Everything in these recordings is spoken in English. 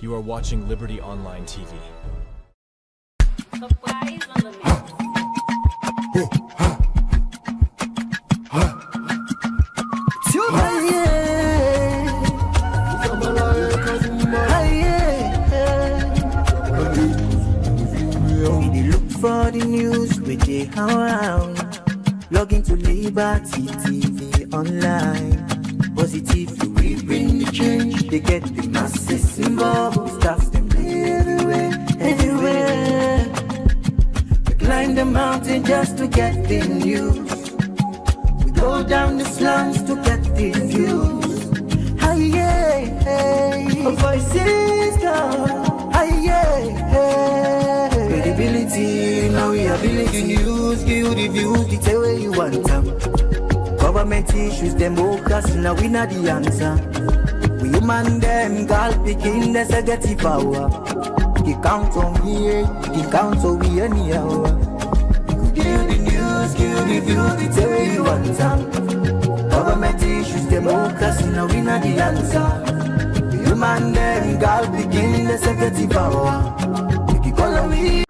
You are watching Liberty Online TV. For the news we take around, log into Liberty TV online. Positively we bring the change. They get the masses involved. Staffs them everywhere. We climb the mountain just to get the news. We go down the slums to get the views. Hi yeah, voices come. Hi yeah. Credibility, now we are building the news, give you the views, the tell where you want them. Government issues, democracy, now we not the answer. We human them, girl picking, that's a get the power. You count on me, you count on me anyhow. Give you the news, give you the views, the tell where you want them. Government issues, democracy, now we not the answer. We human them, girl picking, that's a get the power. Follow me.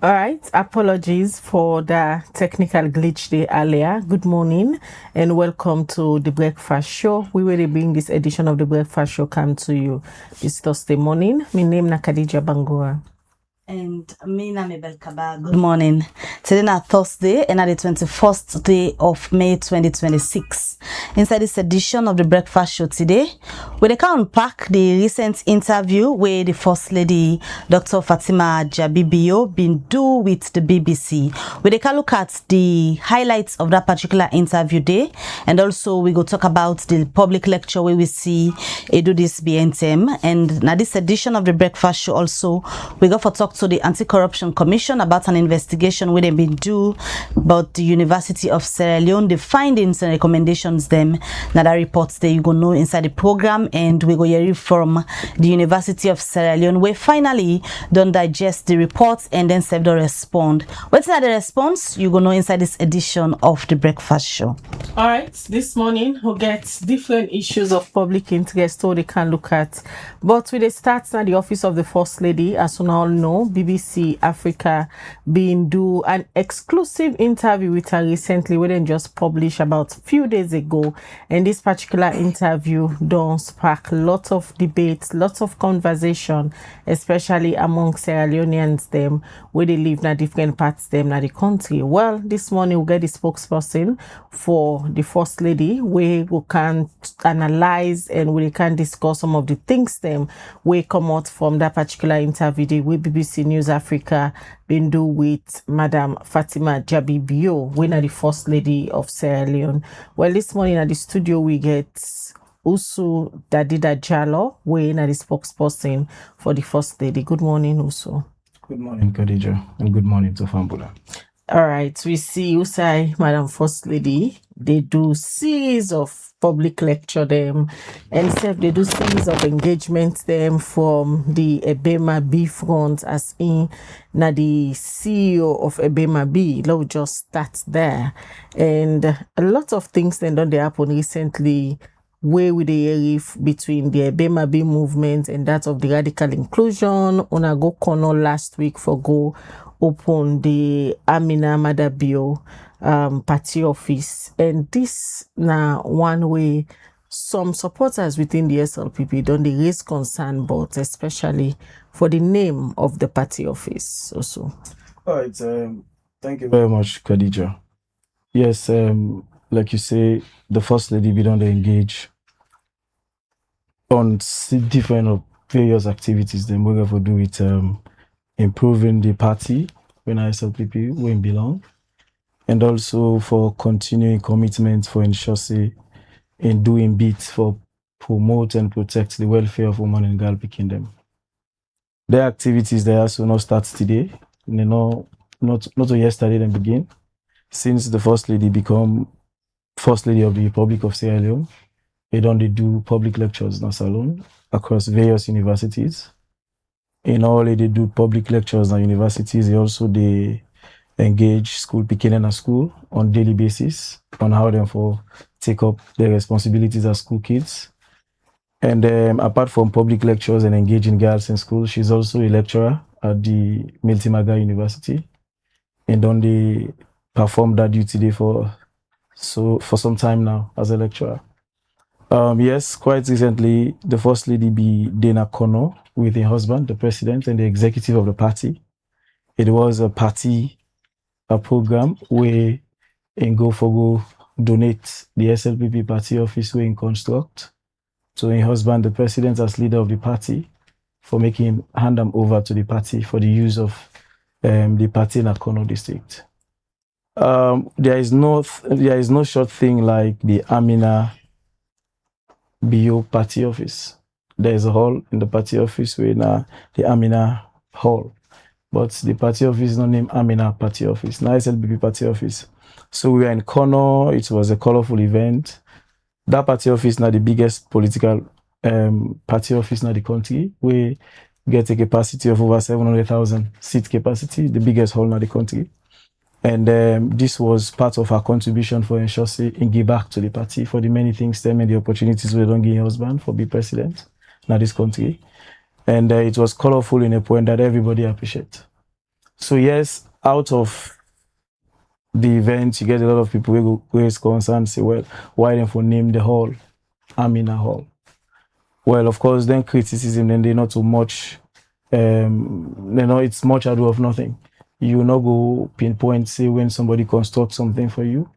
All right, apologies for the technical glitch there earlier. Good morning and welcome to the Breakfast Show. We will bring this edition of the Breakfast Show come to you this Thursday morning. My name is Khadija Bangura. And me na Mabel Kaba. Good morning. Today na Thursday and the 21st day of May 2026. Inside this edition of the Breakfast Show today, we can unpack the recent interview where the First Lady Dr. Fatima Jabibio been do with the BBC. We can look at the highlights of that particular interview day, and also we go talk about the public lecture where we see Edu this BNTM. And now this edition of the Breakfast Show also we go for talk to the Anti-Corruption Commission about an investigation where they've been due about the University of Sierra Leone, the findings and recommendations them. Now that reports there you go know inside the program, and we go hear from the University of Sierra Leone. We finally don't digest the reports and then serve the respond. What's the response? You go know inside this edition of the Breakfast Show. All right, this morning we'll get different issues of public interest so they can look at. But with the starts at the office of the First Lady, as we all know, BBC Africa been do an exclusive interview with her recently, we didn't just publish about a few days ago, and this particular interview don't spark lots of debates, lots of conversation, especially among Sierra Leoneans them where they live in different parts them in the country. Well, this morning we'll get the spokesperson for the First Lady where we can analyze and we can discuss some of the things them we come out from that particular interview with BBC News Africa been do with Madam Fatima Jabibio, winner the First Lady of Sierra Leone. Well, this morning at the studio we get Usu Dadida Jalo, winner the spokesperson for the First Lady. Good morning, Usu. Good morning, Khadija, and good morning to Fambula. All right, we see Usai, Madam First Lady. They do series of public lecture them, and self they do series of engagement them from the Ebema B front, as in na the CEO of Ebema B. Let's just start there, and a lot of things then done they happen recently. Where with the riff between the Ebema B movement and that of the radical inclusion. Una go corner last week for go open the Amina Madabio party office, and this now one way some supporters within the SLPP don't they raise concern, but especially for the name of the party office also. All right, thank you very much, Khadija. Yes, like you say, the First Lady be don't engage on different various activities. Then we're going to do it improving the party when SLPP when belong, and also for continuing commitment for ensure in doing bits for promote and protect the welfare of women and girl kingdom. Their activities they also not start today, not yesterday then begin. Since the First Lady become First Lady of the Republic of Sierra Leone, they do public lectures in salon across various universities. In all, they do public lectures at universities. They engage school picking in a school on daily basis on how them for take up their responsibilities as school kids. And apart from public lectures and engaging girls in school, she's also a lecturer at the Miltimaga University, and only performed that duty for some time now as a lecturer. Yes, quite recently, the First Lady be Dana Kono with her husband, the president, and the executive of the party. It was a program where in go donate the SLPP party office where in construct to her husband, the president, as leader of the party, for making him hand them over to the party for the use of the party in Akono district. There is no short thing like the Amina BO party office. There is a hall in the party office where the Amina hall, but the party office is not named Amina party office, now SLPP party office. So we were in Kono. It was a colorful event. That party office now the biggest political party office in the country. We get a capacity of over 700,000 seat capacity, the biggest hall in the country. And this was part of our contribution for ensuring and give back to the party for the many things, them and the opportunities we don't give your husband for be president in this country. And it was colorful in a point that everybody appreciate. So yes, out of the event, you get a lot of people who raise concerns, say, well, why then for name the hall Amina Hall? Well, of course, then criticism, then they're not too much, it's much ado of nothing. You will not go pinpoint, say, when somebody constructs something for you,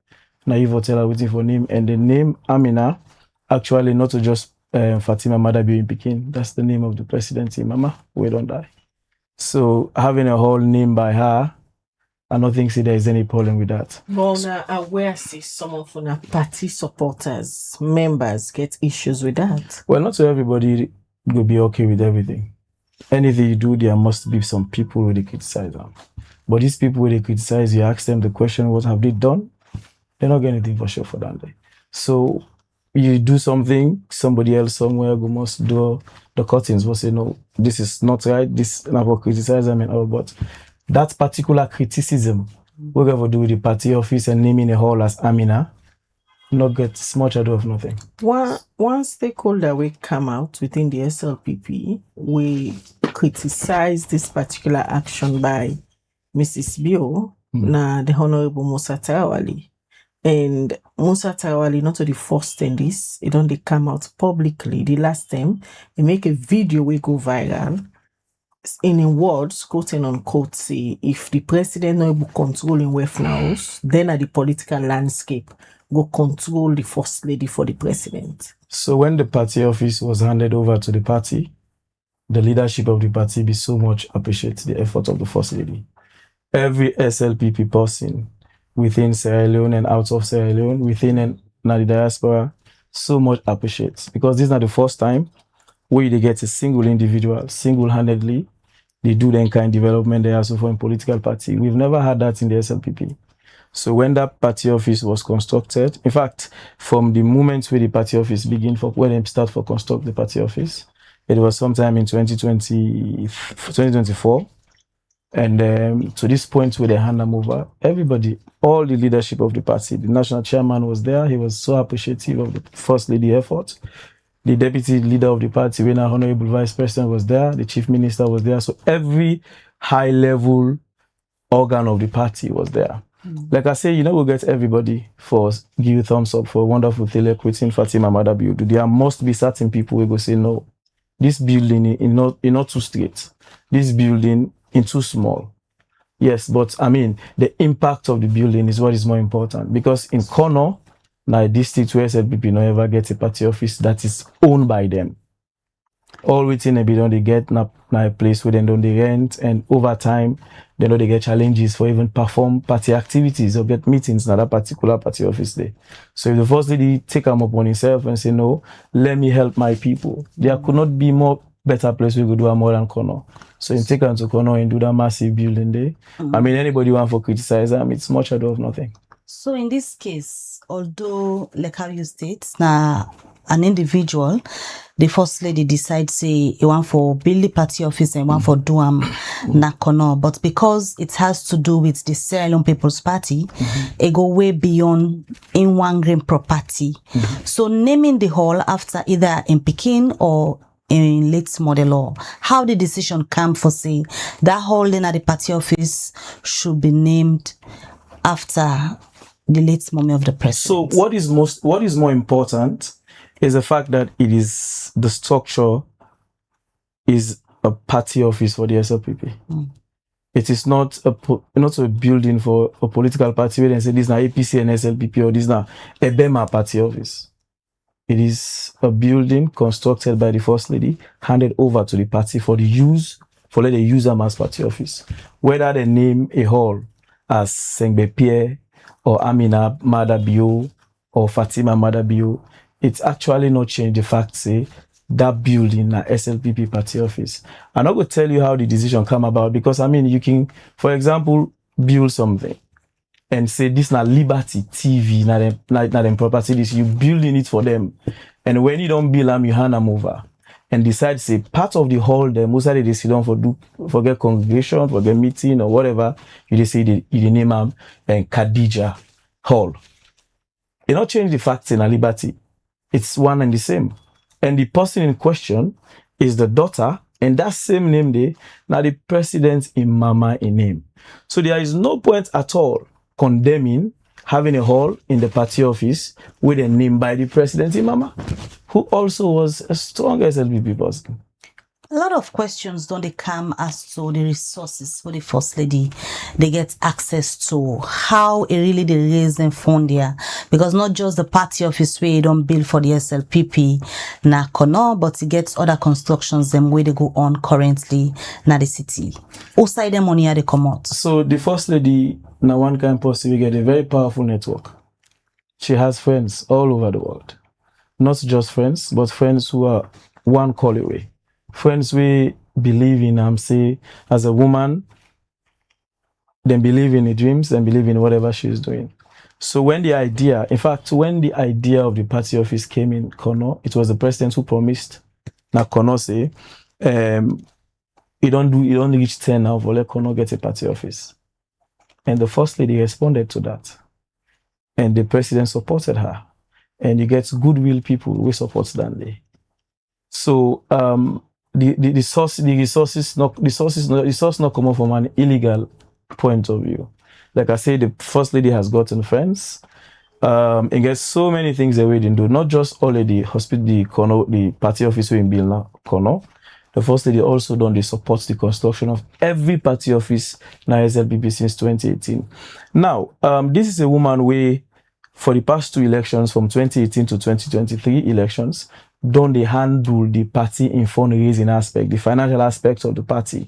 naive hotel are waiting for name, and the name Amina, actually not to just Fatima Madabi in Pekin, that's the name of the presidency, Mama, we don't die. So having a whole name by her, I don't think there is any problem with that. Well, now aware see some of our party supporters, members get issues with that. Well, not so everybody will be okay with everything. Anything you do, there must be some people who they criticize them. But these people who they criticize, you ask them the question, what have they done? They're not getting anything for sure for that day. So you do something, somebody else somewhere must do the cuttings, will say, no, this is not right, this never criticize them and all, but that particular criticism, we ever do with the party office and naming a hall as Amina, not get much ado of nothing. One stakeholder will come out within the SLPP, we criticize this particular action by Mrs. Bio, na the Honorable Musa Tarawali. And Musa Tarawali, not the first in this, it only come out publicly. The last time, they make a video we go viral. In words, quote and unquote, say, if the president not able controlling West House, then at the political landscape go control the first lady for the president. So when the party office was handed over to the party, the leadership of the party be so much appreciate the effort of the first lady. Every SLPP person within Sierra Leone and out of Sierra Leone, within and the diaspora, so much appreciates, because this is not the first time where they get a single individual, single-handedly They do then kind of development there also for a political party. We've never had that in the SLPP. So when that party office was constructed, in fact, from the moment where the party office begin for when they start for construct the party office, it was sometime in 2024. And to this point where they hand them over, everybody, all the leadership of the party, the national chairman was there. He was so appreciative of the First Lady effort. The deputy leader of the party, when our honorable vice president was there, the chief minister was there. So every high level organ of the party was there. Like I say, we'll get everybody for give you thumbs up for a wonderful telequitting Fatima Madabiu. There must be certain people who will say, no, this building is not too straight. This building is too small. Yes, but I mean, the impact of the building is what is more important. Because in Kono, now district where SLPP no ever get a party office that is owned by them. All within a building they get now a place where they don't they rent, and over time they know they get challenges for even perform party activities or get meetings in that particular party office there. So if the First Lady take them upon himself and say, no, let me help my people, there could not be more better place we could do more than Kono. So you take them to Kono and do that massive building there. I mean, anybody want to criticize them, it's much ado of nothing. So in this case, although like how you state, now an individual, the First Lady decides say he want for build the party office and want for do na Kono, but because it has to do with the Sierra Leone People's Party, it go way beyond in one green property. So naming the hall after either in Pekin or in late model law, how the decision come for say that hall in at the party office should be named after the late mommy of the president. So what is more important is the fact that it is the structure is a party office for the SLPP. It is not a building for a political party where they say this is now APC and SLPP or this is now a BEMA party office. It is a building constructed by the First Lady, handed over to the party for the use, for let the use them as party office. Whether they name a hall as Sengbe Pierre or Amina Madabio or Fatima Madabio, it's actually not changed the fact say that building na SLPP party office. I'm not going to tell you how the decision come about, because I mean you can, for example, build something and say this na Liberty TV, not them property, this you building it for them, and when you don't build them, you hand them over and decide say part of the hall them most of they sit down for get congregation, for get meeting or whatever, you just say you name them and Khadija Hall. You not change the facts in a Liberty. It's one and the same. And the person in question is the daughter, and that same name there, now the president in Mama in name. So there is no point at all condemning having a hall in the party office with a name by the president in Mama, who also was a strong SLPP person. A lot of questions don't they come as to the resources for the First Lady they get access to, how it really they raise them fund there, because not just the party office where you don't build for the SLPP na Kono, but it gets other constructions them where they go on currently na the city. Outside them money they come out. So the First Lady now one can possibly get a very powerful network. She has friends all over the world. Not just friends, but friends who are one call away. Friends we believe in, say, as a woman, then believe in the dreams and believe in whatever she's doing. So when the idea of the party office came in Kono, it was the president who promised. Now Kono say, you don't reach 10 now, for let Kono get a party office. And the First Lady responded to that. And the president supported her. And you get goodwill people who support Stanley. So the source not come from an illegal point of view. Like I say, the First Lady has gotten friends. And gets so many things they didn't do. Not just only the hospital, the party office in Bilna Kono. The First Lady also done the supports the construction of every party office in SLPP since 2018. Now, this is a woman where for the past two elections, from 2018 to 2023 elections, don't they handle the party in fundraising aspect, the financial aspects of the party.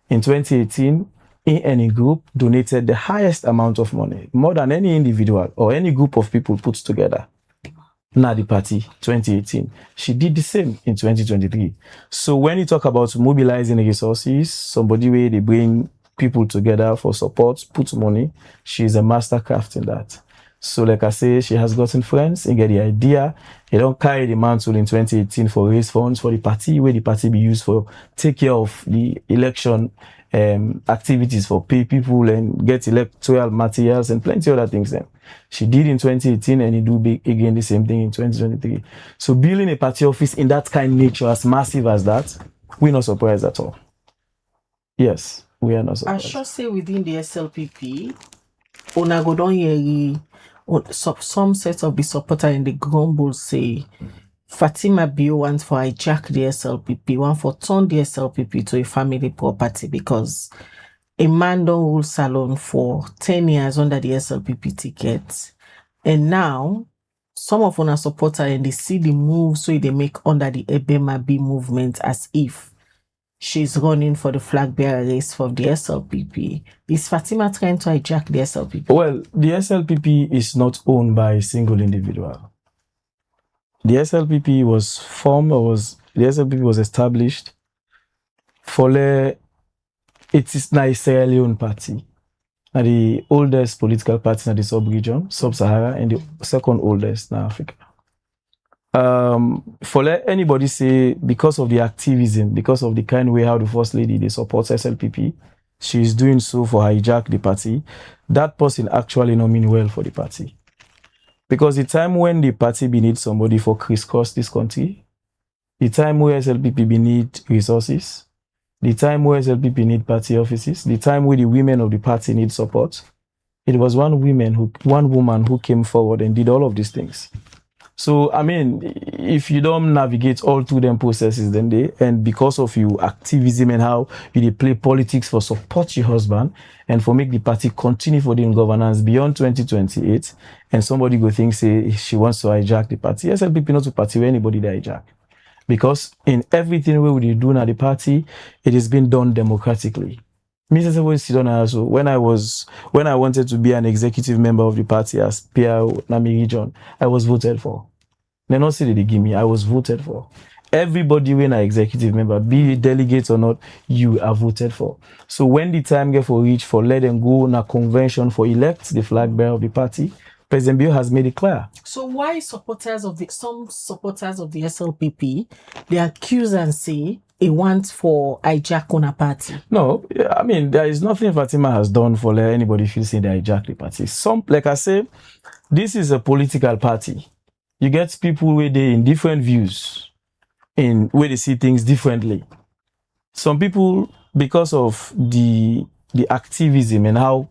In 2018, any group donated the highest amount of money, more than any individual or any group of people put together. na the party 2018. She did the same in 2023. So when you talk about mobilizing resources, somebody where they bring people together for support, put money, she's a mastercraft in that. So like I say, she has gotten friends and get the idea. They don't carry the mantle in 2018 for raise funds for the party, where the party be used for take care of the election activities for pay people and get electoral materials and plenty other things then. She did in 2018 and he do again the same thing in 2023. So building a party office in that kind of nature, as massive as that, we're not surprised at all. Yes, we are not surprised. I sure say within the SLPP, una go don hear some set of the supporter in the grumble say Fatima Bio wants for hijack the SLPP, want for turn the SLPP to a family property because a man don't rule salon for 10 years under the SLPP ticket. And now, some of our supporters and they see the move so they make under the Ebema B movement as if she's running for the flag bearer race for the SLPP. Is Fatima trying to hijack the SLPP? Well, the SLPP is not owned by a single individual. The SLPP was formed, the SLPP was established for it is now a Sierra Leone party. And the oldest political party in the sub-region, sub-Sahara, and the second oldest in Africa. For let anybody say, because of the activism, because of the kind way how the First Lady, they support SLPP, she is doing so for hijack the party, that person actually not mean well for the party. Because the time when the party be need somebody for crisscross this country, the time where SLPP be need resources, the time where SLPP need party offices, the time where the women of the party need support, it was one woman who came forward and did all of these things. So, I mean, if you don't navigate all through them processes, then and because of your activism and how you play politics for support your husband and for make the party continue for the governance beyond 2028, and somebody go think, say, she wants to hijack the party. SLPP not to party where anybody they hijack. Because in everything we do now the party, it is being done democratically. Also, when I wanted to be an executive member of the party as PR Nami region, I was voted for. They not say they give me, I was voted for. Everybody when an executive member, be it delegate or not, you are voted for. So when the time get for reach for let them go on a convention for elect the flag bearer of the party, President Bio has made it clear. So why some supporters of the SLPP, they accuse and say it wants for hijack on a party? No, I mean, there is nothing Fatima has done for let anybody feel say they hijack the party. Some, like I say, this is a political party. You get people where they in different views, in where they see things differently. Some people, because of the activism and how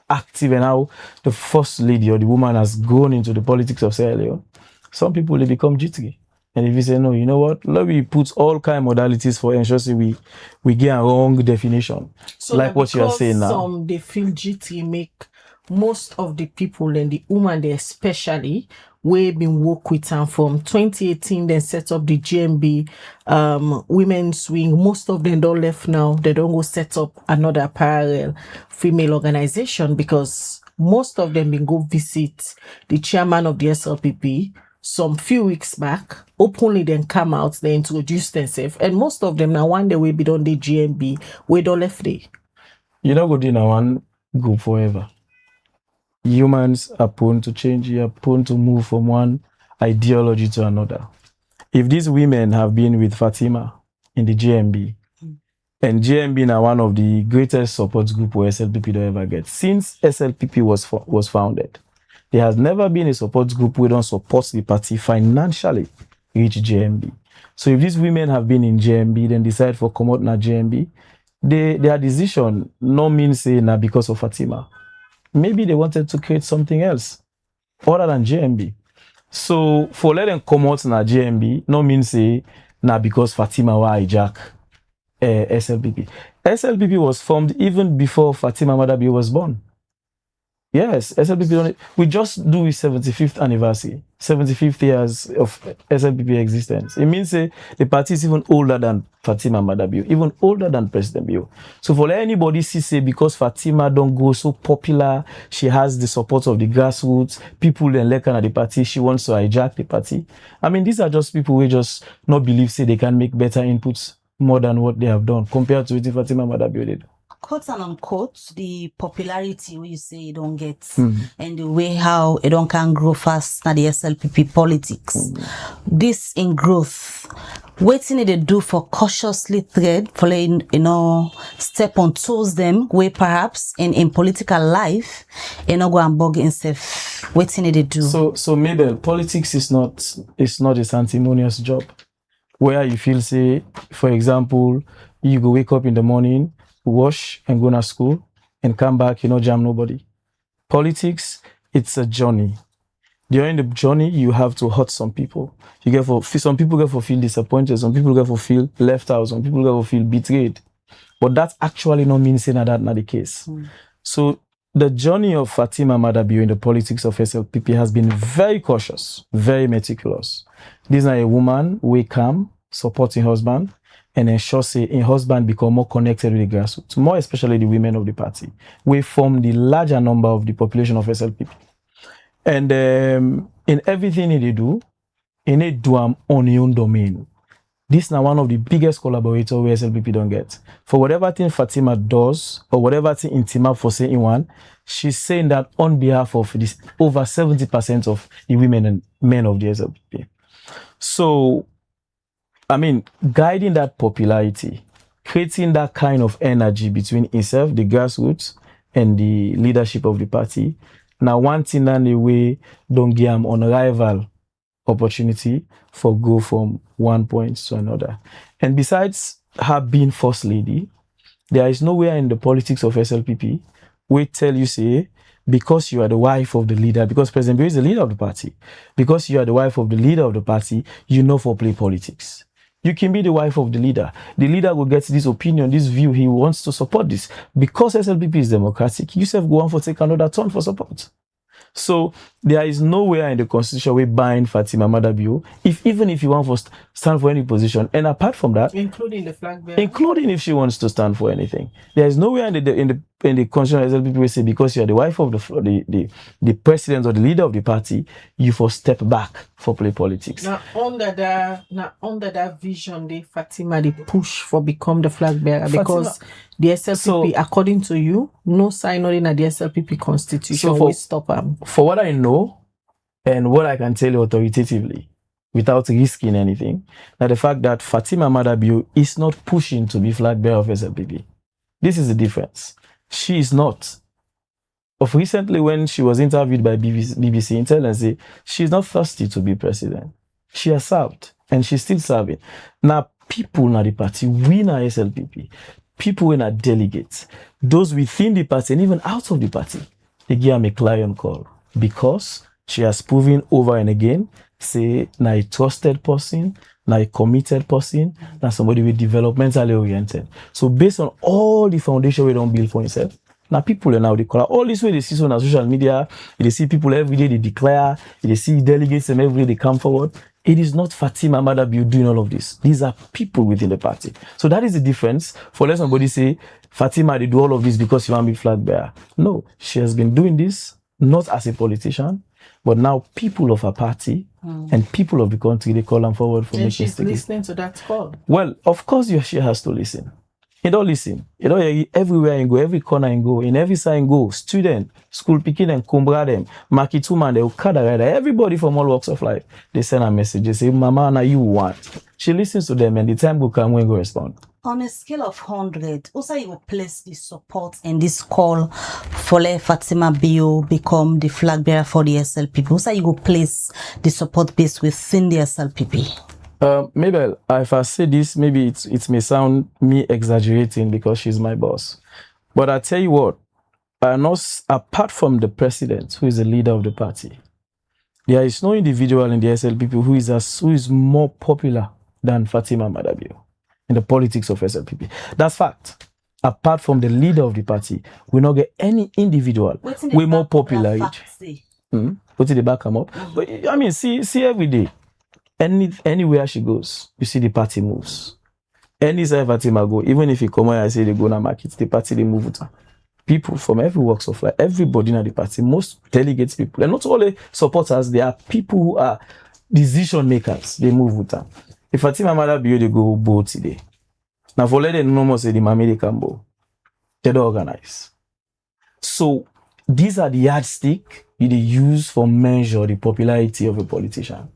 active and how the First Lady or the woman has gone into the politics of Sierra Leone, some people, they become jittery. And if you say, no, you know what, let me put all kind of modalities for ensuring we get a wrong definition. So like what you are saying now. Some they feel jittery make most of the people and the woman they especially we been work with them from 2018, then set up the GMB women's wing. Most of them don't left now. They don't go set up another parallel female organization because most of them been go visit the chairman of the SLPP some few weeks back, openly then come out, they introduce themselves, and most of them now one day will be done the GMB, we don't left there. You know, good in one group forever. Humans are prone to change, you are prone to move from one ideology to another. If these women have been with Fatima in the GMB, and GMB now one of the greatest support group where SLPP don't ever get. Since SLPP was founded, there has never been a support group who don't support the party financially reach GMB. So if these women have been in GMB, then decide for come out na GMB, their decision no means say na because of Fatima. Maybe they wanted to create something else other than GMB. So for let them come out na GMB, no means say na because Fatima wa hijack SLPP. SLPP was formed even before Fatima Madabi was born. Yes, SLPP don't. We just do its 75th anniversary, 75th years of SLPP existence. It means the party is even older than Fatima Madabiu, even older than President Bio. So for anybody to say because Fatima don't go so popular, she has the support of the grassroots, people then like at the party, she wants to hijack the party. I mean, these are just people who just not believe say they can make better inputs more than what they have done compared to what Fatima Madabiu did. Quote and unquote, the popularity where you say you don't get and the way how it don't can grow fast na the SLPP politics. This in growth, waiting they do for cautiously thread for step on toes them where perhaps in political life go and bug himself. Waiting they do. So Mabel, politics is not a sanctimonious job where you feel say, for example, you go wake up in the morning, wash and go to school and come back, jam nobody. Politics, it's a journey. During the journey, you have to hurt some people. Some people get to feel disappointed, some people get to feel left out, some people get to feel betrayed. But that's actually not mean saying that's not the case. So the journey of Fatima Madabiu in the politics of SLPP has been very cautious, very meticulous. This is a woman who calm, supporting husband, and ensure say in husband become more connected with the grassroots, more especially the women of the party. We form the larger number of the population of SLPP. And in everything they do, they do on their own domain. This is now one of the biggest collaborators where SLPP don't get. For whatever thing Fatima does, or whatever thing Intima for saying one, she's saying that on behalf of this over 70% of the women and men of the SLPP. So I mean, guiding that popularity, creating that kind of energy between himself, the grassroots, and the leadership of the party. Now, one thing and the way don't give him unrivaled opportunity for go from one point to another. And besides her being first lady, there is nowhere in the politics of SLPP we tell you say, because you are the wife of the leader, because President Bio is the leader of the party, because you are the wife of the leader of the party, you know for play politics. You can be the wife of the leader. The leader will get this opinion, this view. He wants to support this. Because SLPP is democratic, you self go on for take another turn for support. So there is nowhere in the constitution we bind Fatima Madabiu, even if you want to stand for any position. And apart from that, including the flag bearer, including if she wants to stand for anything, there is nowhere in the constitution SLPP will say because you are the wife of the president or the leader of the party, you for step back for play politics. Now under that vision, the Fatima they push for become the flag bearer because the SLPP, according to you, no sign in the SLPP constitution will stop them. For what I know and what I can tell you authoritatively, without risking anything, that the fact that Fatima Madabiu is not pushing to be flag bearer of SLPP. This is the difference. She is not. Of recently, when she was interviewed by BBC Intelligence, she's not thirsty to be president. She has served and she's still serving. Now, people in the party, we in SLPP, people in our delegates, those within the party and even out of the party, they give them a client call because she has proven over and again, say, na a trusted person, na a committed person, na somebody with developmentally oriented. So based on all the foundation we don't build for himself, now people are now they call all this way they see on social media, they see people every day they declare, they see delegates and every day they come forward. It is not Fatima Madabiu doing all of this. These are people within the party. So that is the difference. For let somebody say, Fatima, they do all of this because you want to be flag bearer. No, she has been doing this not as a politician, but now people of her party and people of the country, they call them forward for making she's listening to that call. Well, of course, she has to listen. You don't listen. You know, everywhere you go, every corner you go, in every side you go, student, school picking and kumbra them, makituma, the okada rider, everybody from all walks of life, they send a message. They say, Mama, now you want. She listens to them and the time will come when you respond. On a scale of 100, also you will place this support and this call for let Fatima Bio become the flag bearer for the SLPP. Also you will place the support base within the SLPP. Maybe if I say this, maybe it may sound me exaggerating because she's my boss. But I tell you what, apart from the president, who is the leader of the party, there is no individual in the SLPP who is more popular than Fatima Madabiu in the politics of SLPP. That's fact. apart from the leader of the party, we not get any individual way more popular. What did the back come up? But I mean, see every day, anywhere she goes, you see the party moves. Any side Fatima go, even if you come out and say they go na market, the party they move with her. People from every walks of life, everybody in the party, most delegates people, and not only supporters, there are people who are decision makers. They move with them. If Fatima mother be they go boat today. Now for let them no more say the mammy can go. They don't organize. So these are the yardstick they use for measure the popularity of a politician.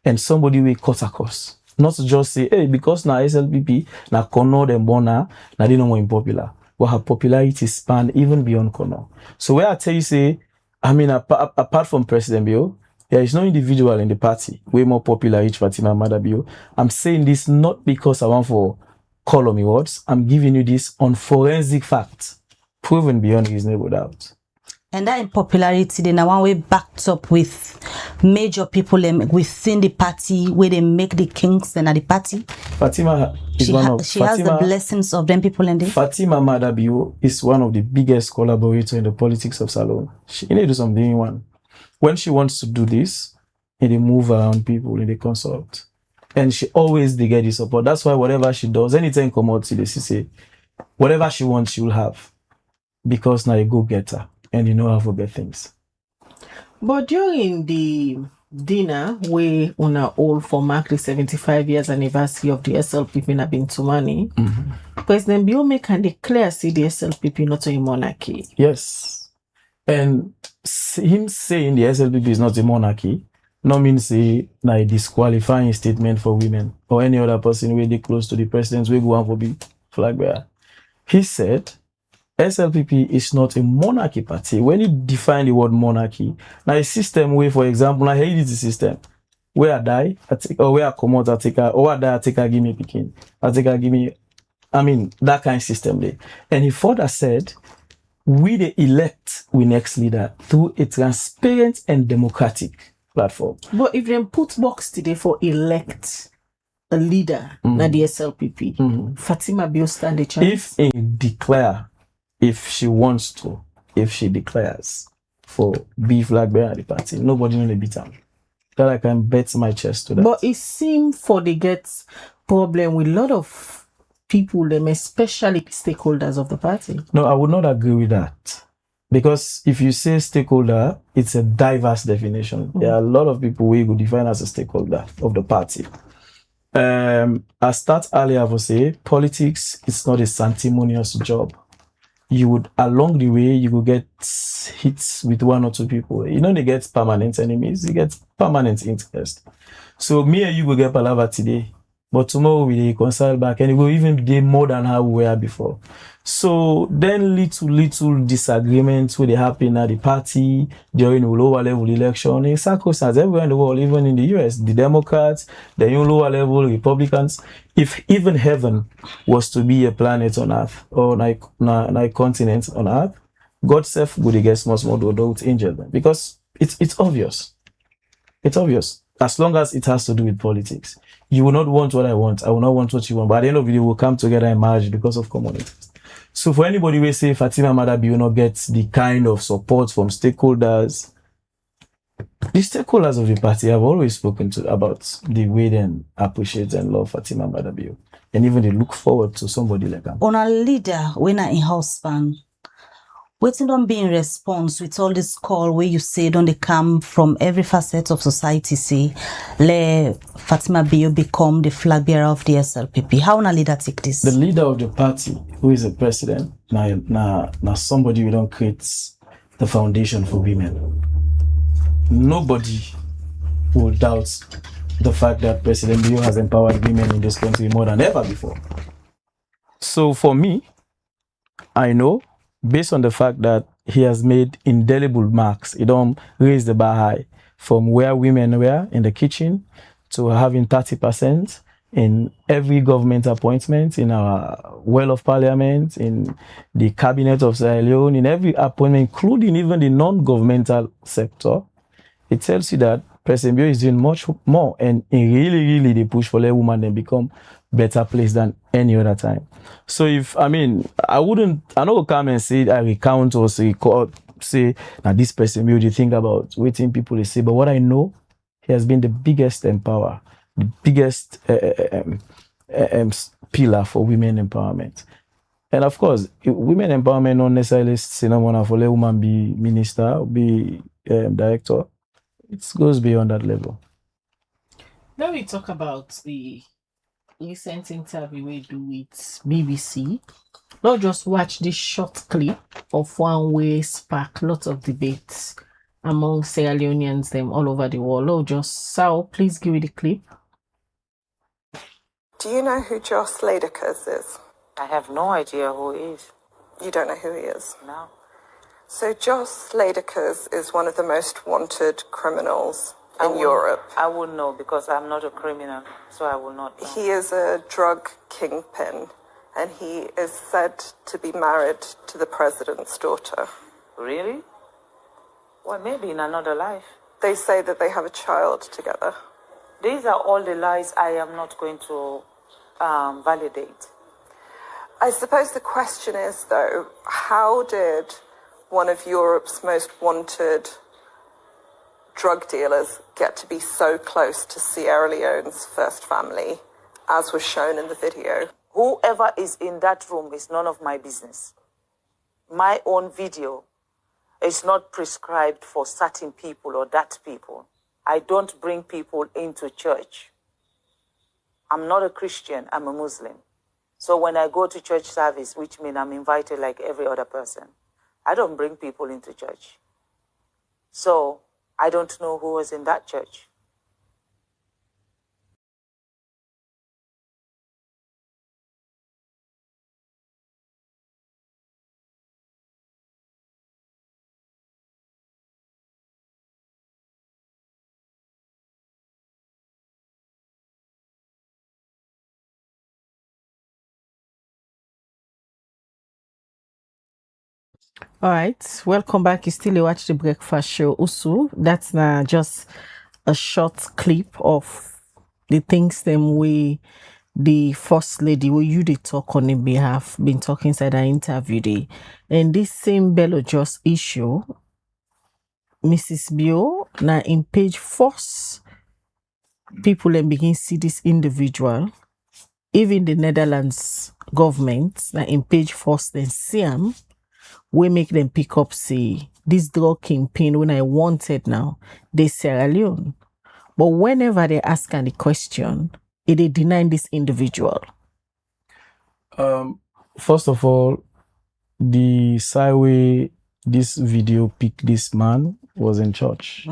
And somebody will cut across. Not just say, hey, because now SLPP, now Kono and Bona, now they no more unpopular. But her popularity span even beyond Kono. So where I tell you say, I mean, apart from President Bio, there is no individual in the party way more popular each Fatima Madabio. I'm saying this not because I want for column awards. I'm giving you this on forensic facts, proven beyond reasonable doubt. And that popularity, then one way backed up with major people within the party, where they make the kings and at the party. Fatima is she has the blessings of them people in there. Fatima Madabio is one of the biggest collaborators in the politics of Salone. She need to do something one. When she wants to do this, they move around people and they consult. And she always they get the support. That's why whatever she does, anytime come out to the CC, whatever she wants, she will have. Because now you go get her. And you know how to get things. But during the dinner where una all for mark the 75 years anniversary of the SLPP na been to money, President Biome can declare see the SLPP not a monarchy. Yes. And him saying the SLPP is not a monarchy, no means say na a disqualifying statement for women or any other person where they close to the president we go on for be flag bearer. He said SLPP is not a monarchy party. When you define the word monarchy, now a system where, for example, now heredity system, where I die, or where I come out, I take a, or I die, I take a give me picking, I take a give me, I mean, that kind of system there. And he further said, we the elect we next leader through a transparent and democratic platform. But if they put box today for elect a leader, na the SLPP, Fatima Bio stand a chance? If they declare, if she wants to, if she declares for be flag bearer at the party, nobody will beat her. That I can bet my chest to that. But it seems for the get problem with a lot of people, them especially stakeholders of the party. No, I would not agree with that. Because if you say stakeholder, it's a diverse definition. There are a lot of people we could define as a stakeholder of the party. I start earlier, I would say, politics is not a sanctimonious job. You would, along the way, you will get hits with one or two people. You know, they get permanent enemies, you get permanent interest. So me and you will get palaver today, but tomorrow we reconcile back and it will even be more than how we were before. So then little disagreements will happen at the party during a lower level election. In circumstances everywhere in the world, even in the US, the Democrats, the lower level Republicans. If even heaven was to be a planet on earth or like a continent on earth, God self would get small with angels. Because it's obvious. It's obvious. As long as it has to do with politics. You will not want what I want. I will not want what you want. But at the end of the day, we'll come together and marriage because of common interest. So for anybody who say Fatima Madabi will not get the kind of support from stakeholders, the stakeholders of the party have always spoken about the way they appreciate and love Fatima Madabi. And even they look forward to somebody like him. On a leader, when I in house fan, waiting on being response with all this call where you say don't they come from every facet of society say let Fatima Bio become the flag bearer of the SLPP. How na leader take this? The leader of the party, who is the president, now somebody who don't create the foundation for women. Nobody will doubt the fact that President Bio has empowered women in this country more than ever before. So for me, I know, based on the fact that he has made indelible marks, he don't raise the bar high from where women were in the kitchen to having 30% in every government appointment, in our well of parliament, in the cabinet of Sierra Leone, in every appointment, including even the non-governmental sector. It tells you that President Bio is doing much more, and really they push for let women then become better place than any other time. So if I know come and say I recount or say now this person Bio, you think about waiting people they say, but what I know, he has been the biggest empower, the biggest pillar for women empowerment. And of course, women empowerment not necessarily say for let woman be minister, be director. It goes beyond that level. Now we talk about the recent interview we do with BBC. Not just watch this short clip of one way spark lots of debates among Sierra Leoneans them all over the world. Lord, just Sal, please give me the clip. Do you know who Joss Ladekers is? I have no idea who he is. You don't know who he is? No. So Joss Ladekers is one of the most wanted criminals in Europe. I wouldn't know because I'm not a criminal, so I will not know. He is a drug kingpin, and he is said to be married to the president's daughter. Really? Well, maybe in another life. They say that they have a child together. These are all the lies I am not going to validate. I suppose the question is, though, how did one of Europe's most wanted drug dealers get to be so close to Sierra Leone's first family, as was shown in the video? Whoever is in that room is none of my business. My own video is not prescribed for certain people or that people. I don't bring people into church. I'm not a Christian, I'm a Muslim. So when I go to church service, which means I'm invited like every other person, I don't bring people into church. So I don't know who was in that church. All right, welcome back. You still watch the breakfast show, Usu. That's now just a short clip of the things them we the first lady where you they talk on in behalf been talking inside our interview day. And this same Bello just issue, Mrs. Bio, now in page first, people then begin see this individual. Even the Netherlands government, now in page first, then see them. We make them pick up, say, this drug kingpin when I wanted now, they Sierra Leone. But whenever they ask the question, they deny this individual. First of all, the sideway this video picked this man was in church.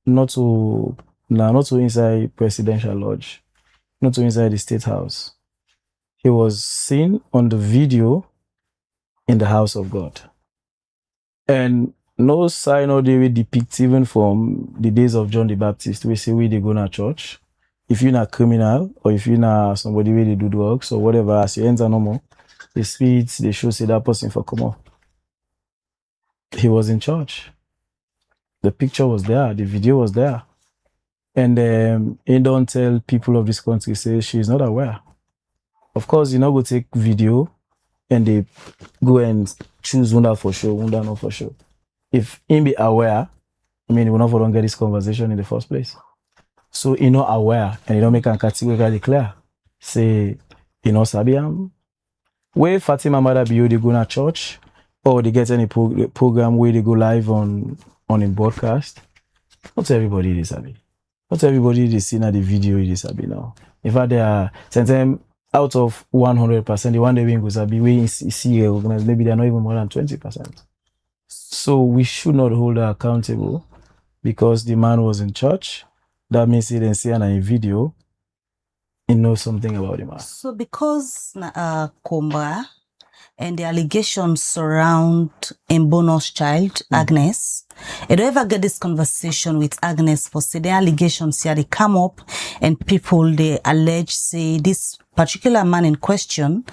Not to inside presidential lodge, not to inside the state house. He was seen on the video in the house of God. And no sign or they will depict even from the days of John the Baptist, we say we they go to church. If you're not criminal or if you're not somebody where they do drugs or whatever, as you enter normal, the spirits they show say that person for come on. He was in church. The picture was there, the video was there. And he don't tell people of this country, say she's not aware. Of course, you know, go take video and they go and choose one for sure, one not for sure. If he be aware, I mean, we're not going to get this conversation in the first place. So he not aware and he don't make a categorically clear. Say, you know, Sabiam, where Fatima Mother Bio, they go to church or they get any program where they go live on a broadcast. Not everybody is Sabi. Not everybody is seeing the video is Sabi now. In fact, there are sometimes out of 100%, the one they win goes Sabi, we see organized, maybe they're not even more than 20%. So we should not hold her accountable because the man was in church. That means he didn't see a video. He knows something about the man. So because Komba and the allegations surround Mbono's child, Agnes, I don't ever get this conversation with Agnes for say the allegations here, they come up and people, they allege, say this particular man in question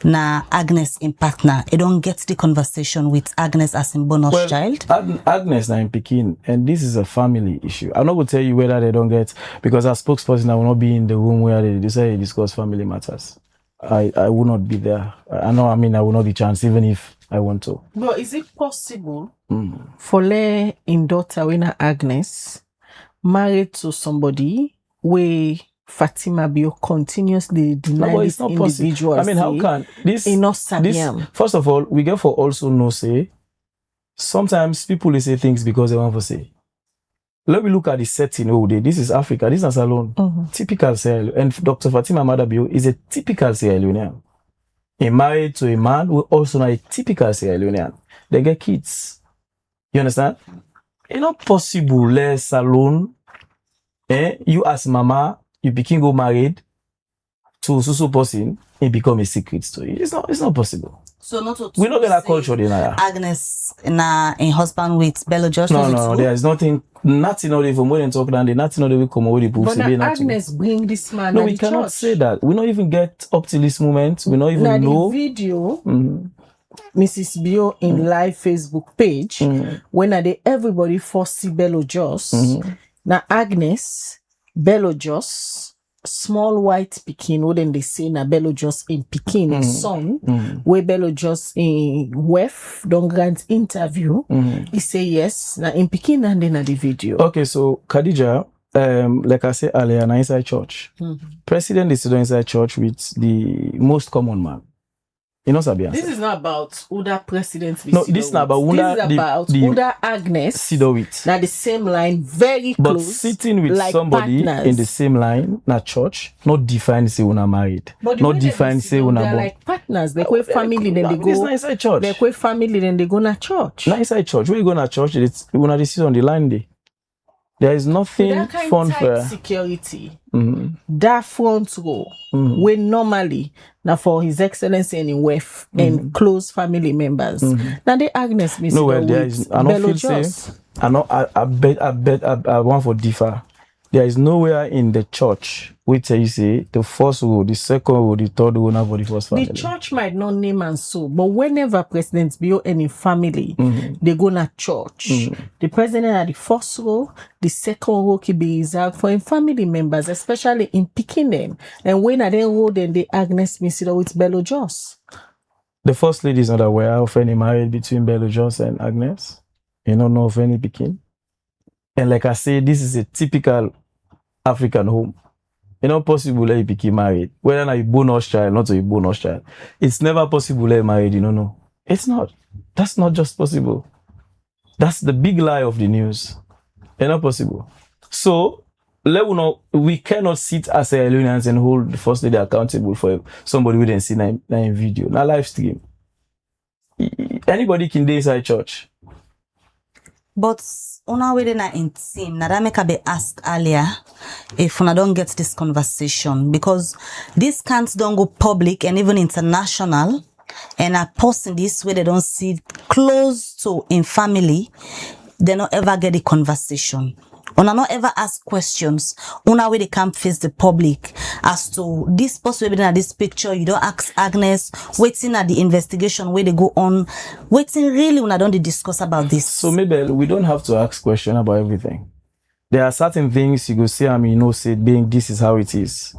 na Agnes in partner. I don't get the conversation with Agnes as in bonus child. Agnes na in Pekin, and this is a family issue. I'm not going to tell you whether they don't get, because as spokesperson, I will not be in the room where they decide to discuss family matters. I will not be there. I will not be chance even if I want to. But is it possible for Le in daughter when Agnes married to somebody where Fatima Bio continuously deny this individual? I mean, how can this? First of all, we get for also no say. Sometimes people say things because they want to say. Let me look at the setting. Oh, this is Africa. This is Salon. Typical Sierra Leone. And Dr. Fatima Madabio is a typical Sierra Leonean. A married to a man who also not a typical Sierra Leonean. They get kids. You understand? It's not possible. Let Salon. You as mama, you became go married to so person and become a secret story. It's not possible. So not to we not get that culture in Agnes in husband with Bello Josh. No, there is nothing not even when they talk down there, nothing not even come over the books. But Agnes bring this man. No, we cannot say that. We not even get up to this moment. We not even know the video. Mrs. Bio in live Facebook page when they everybody foresee Bello Joss. Now Agnes Bello Joss. Small white Pekin, what then they say na Bello Joss in Pekin, son, where Bello Joss in WEF don't grant interview. He say yes, na in Pekin and then at the video. Okay, so Khadija, like I said earlier, na inside church. President is inside church with the most common man. You know, Sabia. This is not about Uda president. No, this is not about Uda. This is about Uda Agnes. Sidowit. Now the same line, very but close. But sitting with like somebody partners. In the same line, na church, not define say una married. But not define say una born. Like partners, they go family, then they go. It's not inside church. They go family, then they go na church. Not inside church. Where you go na church? It's una decide on the line day. There is nothing fun for security. That front row, where normally now for His Excellency and WEF and close family members. Now they Agnes Miss. No, well, there is. I don't feel safe. I bet I want for differ. There is nowhere in the church which you say the first row, the second row, the third row, not for the first family. The church might not name and so, but whenever presidents be any family, they go to church. The president at the first row, the second row can be reserved for family members, especially in picking them. And when I then row, then the Agnes Misida with Bello Joss. The first lady is not aware of any marriage between Bello Joss and Agnes. You don't know of any picking. And like I say, this is a typical African home. It's not possible that you become married. Whether not a bonus child, not a bonus child. It's never possible that you married, no. It's not. That's not just possible. That's the big lie of the news. It's not possible. So, we cannot sit as aliens and hold the first lady accountable for somebody who didn't see that video. Not live stream. Anybody can do inside church. But una way na in team, na that make I be asked earlier if una don't get this conversation because these cants don't go public and even international, and a person this way they don't see close to in family, they don't ever get the conversation. Una not ever ask questions. Una way they can't face the public as to this person in this picture. You don't ask Agnes. Waiting at the investigation where they go on. Waiting really una don't discuss about this. So maybe we don't have to ask questions about everything. There are certain things you go say. Say being this is how it is.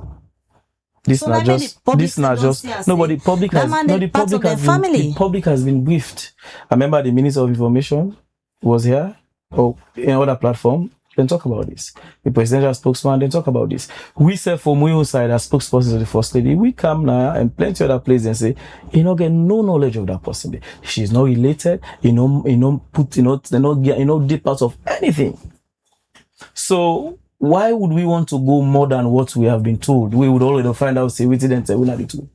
This so not just. This not just. Nobody public has. No, the public has been. The public has been briefed. I remember the Minister of Information was here or in other platform. Then talk about this. The presidential spokesman, then talk about this. We say from we own side as spokespersons of the first lady, we come now and plenty other places and say, you know, get no knowledge of that person. She's not related, they not deep part of anything. So why would we want to go more than what we have been told? We would already find out, say, we didn't say, we're not the two.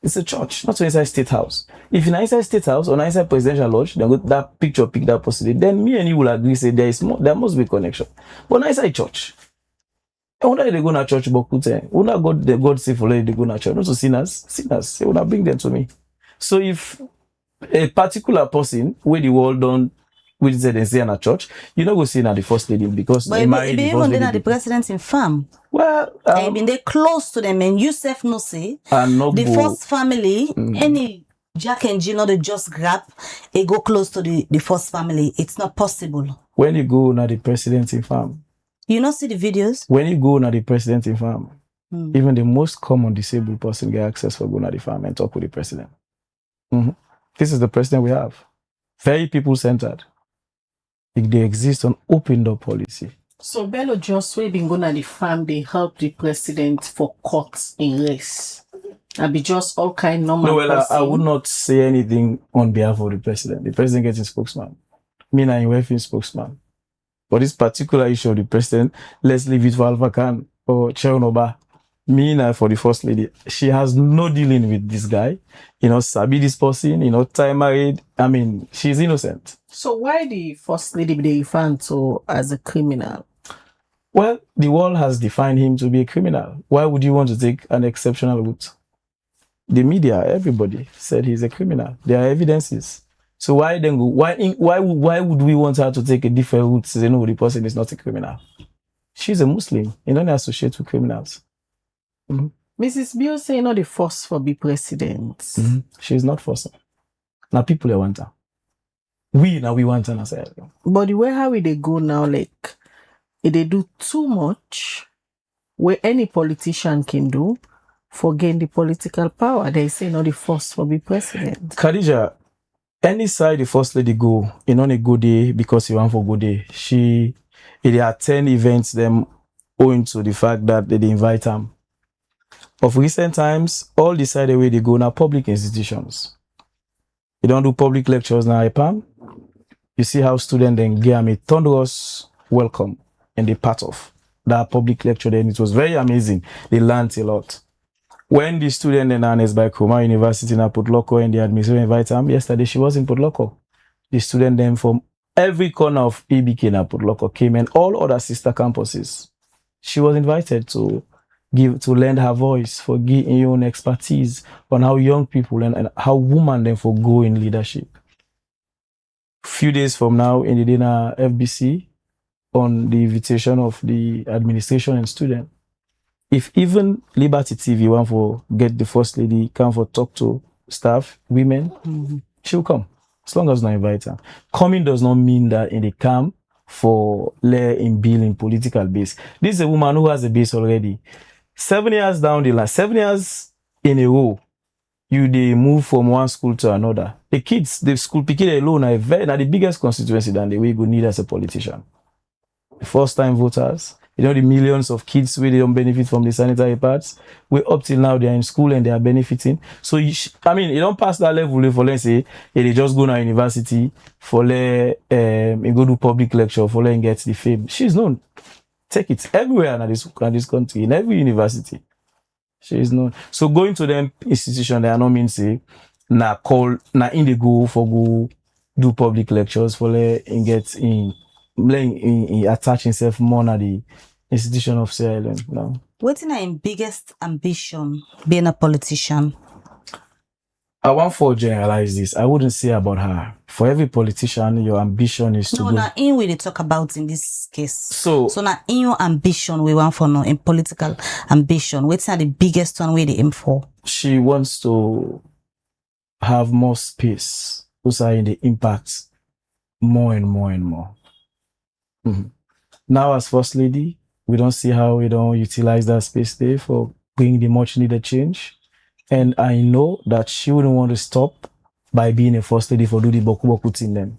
It's a church, not inside State House. If you're inside State House or inside Presidential Lodge, then go that picture, pick that person. Then me and you will agree, say there must be a connection. But inside church, and when they go to church, but when God say for they go to church, not to sinners, they will bring them to me. So if a particular person where the world don't which is they say in a church, you know, go see now the first lady because But they married the even first then, lady. the president in farm. Well, I mean, they close to them, and Yusuf no say the first family, any Jack and Jill, they just grab, they go close to the first family. It's not possible. When you go now the president in farm, you not see the videos. When you go now the president in farm, even the most common disabled person get access for going to the farm and talk with the president. This is the president we have. Very people-centered. They exist on open door policy. So Bello just way been going to the farm, they help the president for courts in race. I be just all kind normal. No, well, I would not say anything on behalf of the president. The president gets a spokesman. Me and him wife is spokesman. For this particular issue of the president, let's leave it for Alpha Khan or Cheonoba. Me and for the first lady, she has no dealing with this guy. You know, sabi this person, you know, time married. I mean, she's innocent. So why the first lady be defined so as a criminal? Well, the world has defined him to be a criminal. Why would you want to take an exceptional route? The media, everybody said he's a criminal. There are evidences. So why then go? Why would we want her to take a different route? Say no, the person is not a criminal. She's a Muslim. You don't associate with criminals. Mrs. Bill say not the first for be president. She's not first. Now people want her. We want her as well. But the way how they go now, like if they do too much, where any politician can do for gain the political power, they say not the first for be president. Khadija, any side the first lady go, in on a good day because you want for good day. They attend events them owing to the fact that they invite them. Of recent times, all the side away they go now public institutions. You don't do public lectures now, IPAM. You see how students then gave me thunderous welcome and they part of that public lecture. Then it was very amazing. They learned a lot. When the student then honest by Kuma University in Port Loco and the administration invite them, yesterday she was in Port Loco. The student then from every corner of ABK in Port Loco came and all other sister campuses. She was invited to lend her voice, for giving your own expertise on how young people and how women then for go in leadership. Few days from now in the dinner FBC, on the invitation of the administration and student, if even Liberty TV want for get the first lady, come for talk to staff, women, she'll come. As long as not invite her. Coming does not mean that in the camp for lay in building political base. This is a woman who has a base already. 7 years down the line, 7 years in a row, they move from one school to another. The kids, the school picking alone are the biggest constituency than the way you go need as a politician. The first-time voters, you know, the millions of kids where they don't benefit from the sanitary pads. Up till now, they're in school and they are benefiting. So, you don't pass that level for, let's say, they just go to university for, go do public lecture for, and get the fame. She's known. Take it everywhere in this country, in every university. She is known. So going to them institution, they are not mean say, in the go do public lectures for and get in attach himself more to the institution of Sierra Leone. No. What's your biggest ambition being a politician? I want to generalize this. I wouldn't say about her. For every politician, your ambition is to go. No, in we talk about in this case. So now in your ambition, we want for no in political ambition. What's the biggest one we they aim for? She wants to have more space. Those are in the impact more and more and more. Now, as first lady, we don't see how we don't utilize that space there for bringing the much needed change. And I know that she wouldn't want to stop by being a first lady for do the boku boku thing then.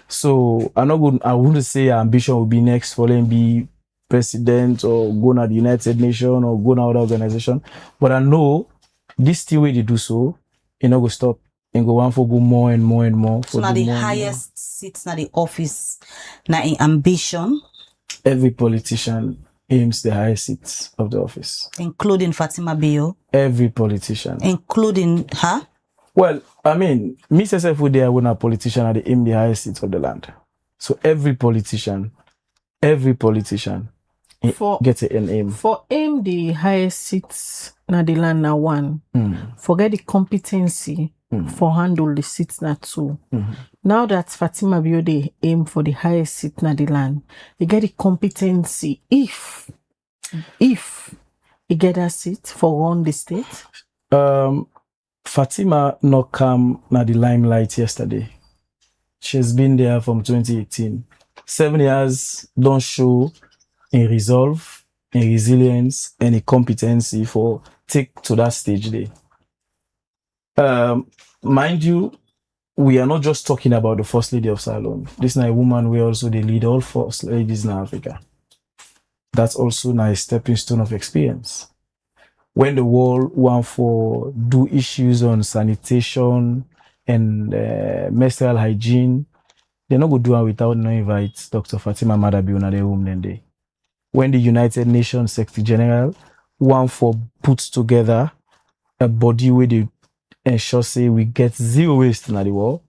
So I wouldn't say her ambition would be next for them be president or go to the United Nations or go to other organization. But I know this still way they do so, you know, go stop and go on for go more and more and more. So now the highest seats na the office, now in ambition. Every politician aims the highest seats of the office. Including Fatima Bio. Every politician. Including her? Well, I mean, me myself would there when a politician at the aim the highest seats of the land. So every politician gets an aim. For aim the highest seats na the land now one. Forget the competency for handle the seat na too. Now that Fatima Biode aim for the highest seat na the land, he get the competency if he get a seat for run the state. Fatima not come na the limelight yesterday. She's been there from 2018. 7 years don't show in resolve, in resilience, and in competency for take to that stage there. Mind you, we are not just talking about the First Lady of Salon. This is a woman we also they lead all First Ladies in Africa. That's also a stepping stone of experience. When the world want for do issues on sanitation and menstrual hygiene, they're not going to do it without no invite Dr. Fatima Madabi on the room then day. When the United Nations Secretary General want for put together a body where they ensure say we get zero waste in the world.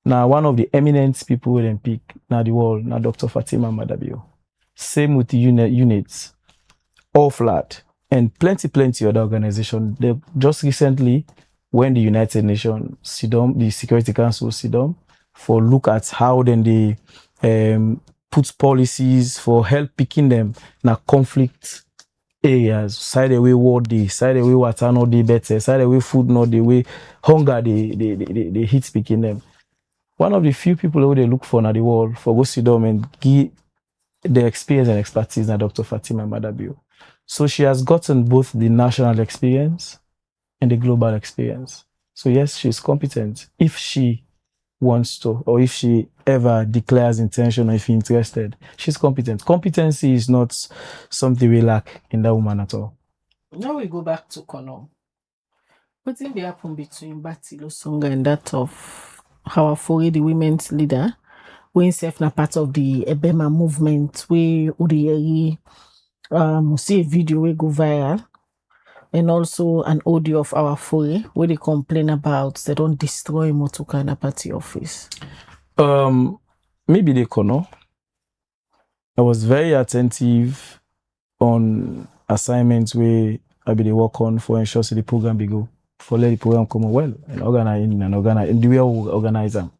Now one of the eminent people who then pick in the world, now Dr. Fatima Madabio. Same with the units, all flat. And plenty other organizations. They just recently, when the United Nations SIDOM, the Security Council SIDOM, for look at how then they put policies for help picking them in conflict areas, side away war day, side away water not day better, side away food not the way hunger they hit picking them. One of the few people who they look for in the world for go SIDOM and give the experience and expertise in Dr. Fatima Madabio. So she has gotten both the national experience and the global experience. So yes, she's competent if she wants to, or if she ever declares intention or if she's interested. She's competent. Competency is not something we lack in that woman at all. Now we go back to Kono. What's in the happen between Bati Losonga and that of our Fori, the women's leader, who himself na part of the Ebema movement, where Udiyeri see a video will go viral, and also an audio of our Fori where they complain about they don't destroy Motukana party office. Maybe they know. I was very attentive on assignments where I be the work on for ensure the program be go for let the program come well and organize and the way we organize them.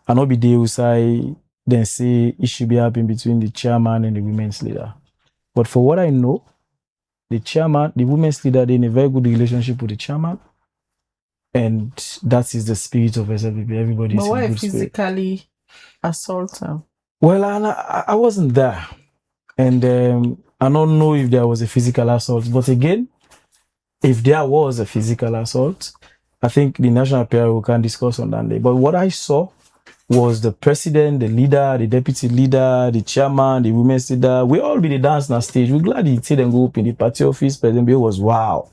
And not be there say then say it should be happening between the chairman and the women's leader. But for what I know, the chairman, the women's leader, they're in a very good relationship with the chairman. And that is the spirit of SLPP. Everybody is in why good physically assault her? Well, I wasn't there. And I don't know if there was a physical assault. But again, if there was a physical assault, I think the national PRO can discuss on that day. But what I saw was the president, the leader, the deputy leader, the chairman, the women's leader. We all be the dance on stage. We're glad he see them go up in the party office. President Bill was wow.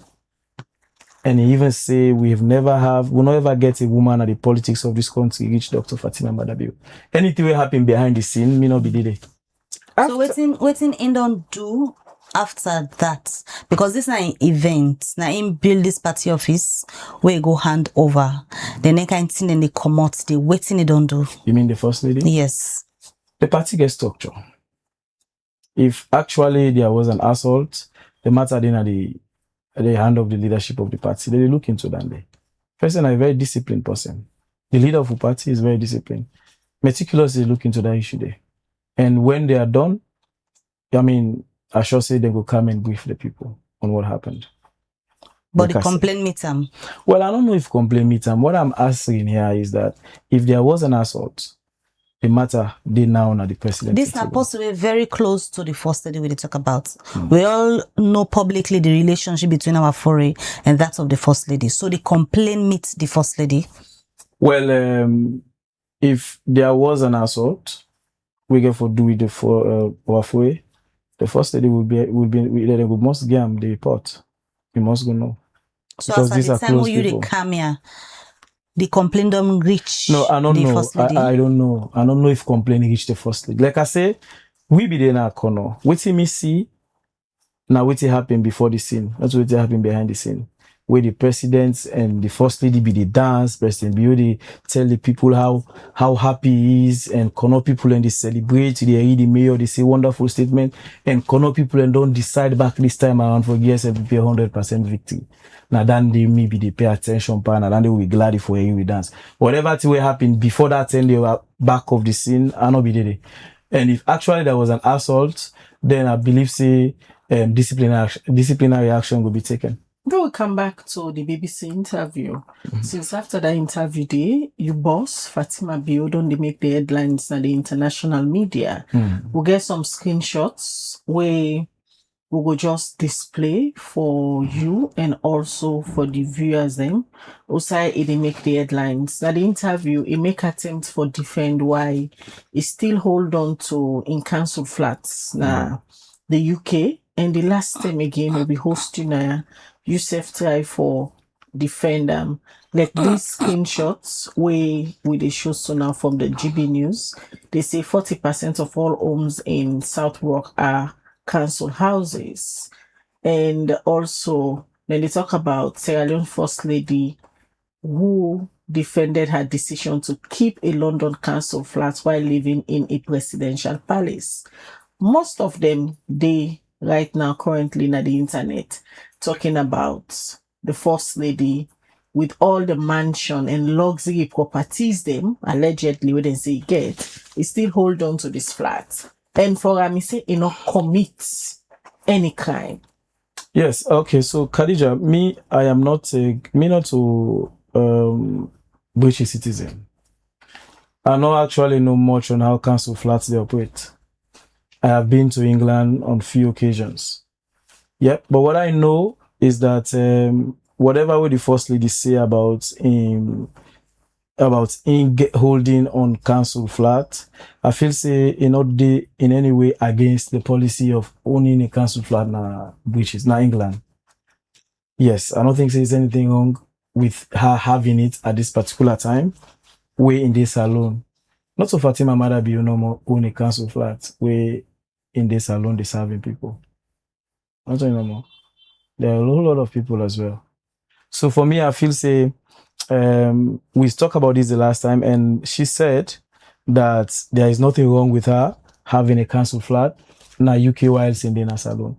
And he even say we'll not ever get a woman at the politics of this country reach Dr. Fatima Madabiu. Anything will happen behind the scene, may not be there. So waiting in don't do after that, because this is an event. Now in build this party office where you go hand over. The next kind thing then they come out, they waiting they don't do. You mean the first lady? Yes. The party gets structure. If actually there was an assault, the matter then at the hand of the leadership of the party, they look into that day. Person a very disciplined person. The leader of the party is very disciplined. Meticulously look into that issue there. And when they are done, I mean, I should say they will come and brief the people on what happened. But the complaint meet them. Well, I don't know if complaint meet them. What I'm asking here is that if there was an assault, the matter they now are the president. This is possibly very close to the first lady we talk about. We all know publicly the relationship between our foreign and that of the first lady. So the complaint meets the first lady. Well, if there was an assault, we get for do with our foreign. The first lady we must give them the report. We must go know. So because as at the time when you come here, the complaint don't reach the first lady? I don't know. I don't know if complaint reach the first lady. Like I say, we be there in our corner. What me see, now what happen before the scene. That's what happen behind the scene. where the president and the first lady be the dance, President Bio they tell the people how happy he is, and Kono people and they celebrate, they read the mayor, they say wonderful statement, and Kono people and don't decide back this time around for GSFP 100% victory. Now then they pay attention, and then they will be glad for you we dance. Whatever thing will happen before that time they were back of the scene, I not be there. And if actually there was an assault, then I believe say disciplinary action will be taken. Then we come back to the BBC interview. Since after that interview day, your boss, Fatima Bio, don't they make the headlines in the international media. We'll get some screenshots where we will just display for you and also for the viewers them. Also, it make the headlines. Now the interview, it make attempts for defend why it still hold on to in council flats. Now the UK and the last time again will be hosting Youssef try for defend them. Like these screenshots where they show so now from the GB News, they say 40% of all homes in South Rock are council houses. And also then they talk about Sierra Leone First Lady who defended her decision to keep a London council flat while living in a presidential palace. Most of them, they right now currently on the internet talking about the First Lady with all the mansion and luxury properties them allegedly we didn't say get, he still hold on to this flat. And for me say he not commit any crime. Yes, okay. So Khadija, I am not a British citizen. I don't actually know much on how council flats they operate. I have been to England on few occasions. Yeah, but what I know is that whatever way the First Lady say about holding on council flat, I feel say not in any way against the policy of owning a council flat na British, na England. Yes, I don't think there's anything wrong with her having it at this particular time. We in this salon. Not so Fatima Mada be no more own a council flat. We in this salon they serving people. Not no more. There are a whole lot of people as well. So for me, I feel say we talked about this the last time, and she said that there is nothing wrong with her having a council flat in a UK while in a salon.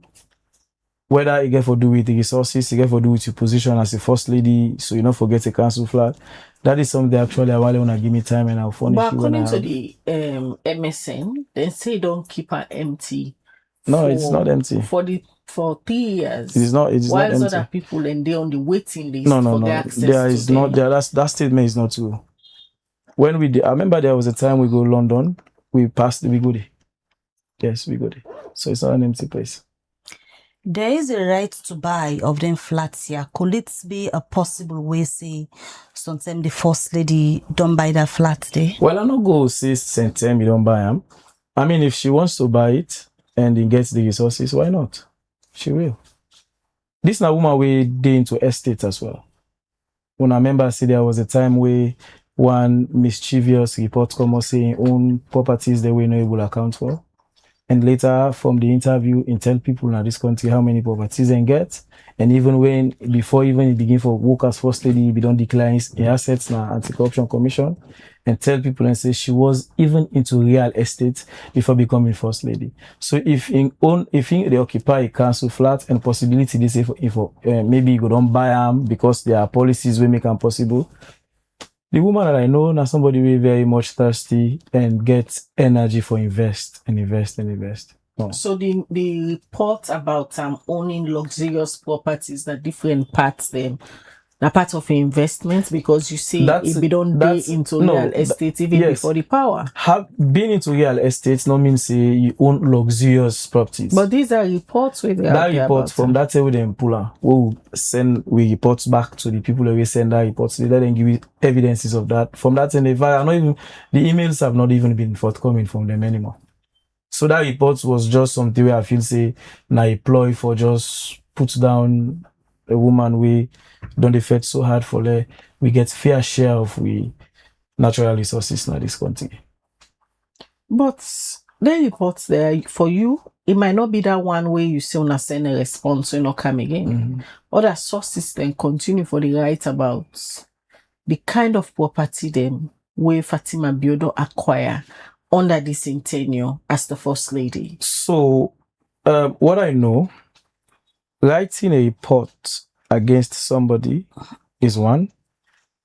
Whether it get for do with the resources, it get for do with your position as a first lady, so you don't forget a council flat. That is something actually I want to give me time and I'll furnish but you. But according to the MSN, they say don't keep her empty. No, it's not empty. For 3 years. It is not. It is not empty. While other people and they on the waiting list no. Their access there is not. There. That statement is not true. When we did, I remember there was a time we go London. We passed. We go there. Yes, we go there. So it's not an empty place. There is a right to buy of them flats here. Could it be a possible way, say, sometimes the First Lady don't buy that flat there? Well, I'm not go say sometimes you don't buy them. I mean, if she wants to buy it and then gets the resources, why not? She will. This na woman we did into estate as well. When I remember, see there was a time where one mischievous report come out saying own properties they were not able to account for. And later from the interview, and tell people in this country how many properties they get. And even when, before even it begin for work as First Lady, we don't declare his assets na Anti-Corruption Commission. And tell people and say she was even into real estate before becoming First Lady. So if they occupy a council flat and possibility they say maybe you go don't buy them because there are policies will make them possible. The woman that I know now somebody will very much thirsty and get energy for invest. No. So the report about owning luxurious properties that different parts them. A part of investment because you see if we don't be into real estate even before the power. Being into real estate not mean say you own luxurious properties. But these are reports with that report from that table them puller. We report back to the people that we send that reports. They let them give you evidences of that. From that and the emails have not even been forthcoming from them anymore. So that report was just something where I feel say na a ploy for just put down a woman we don't fight so hard for her. We get fair share of we natural resources in this country. But the reports there for you, it might not be that one way you say una send a response and not come again. Other sources then continue for the right about the kind of property them where Fatima Biodo acquire under this tenure as the First Lady. So, what I know, writing a report against somebody is one,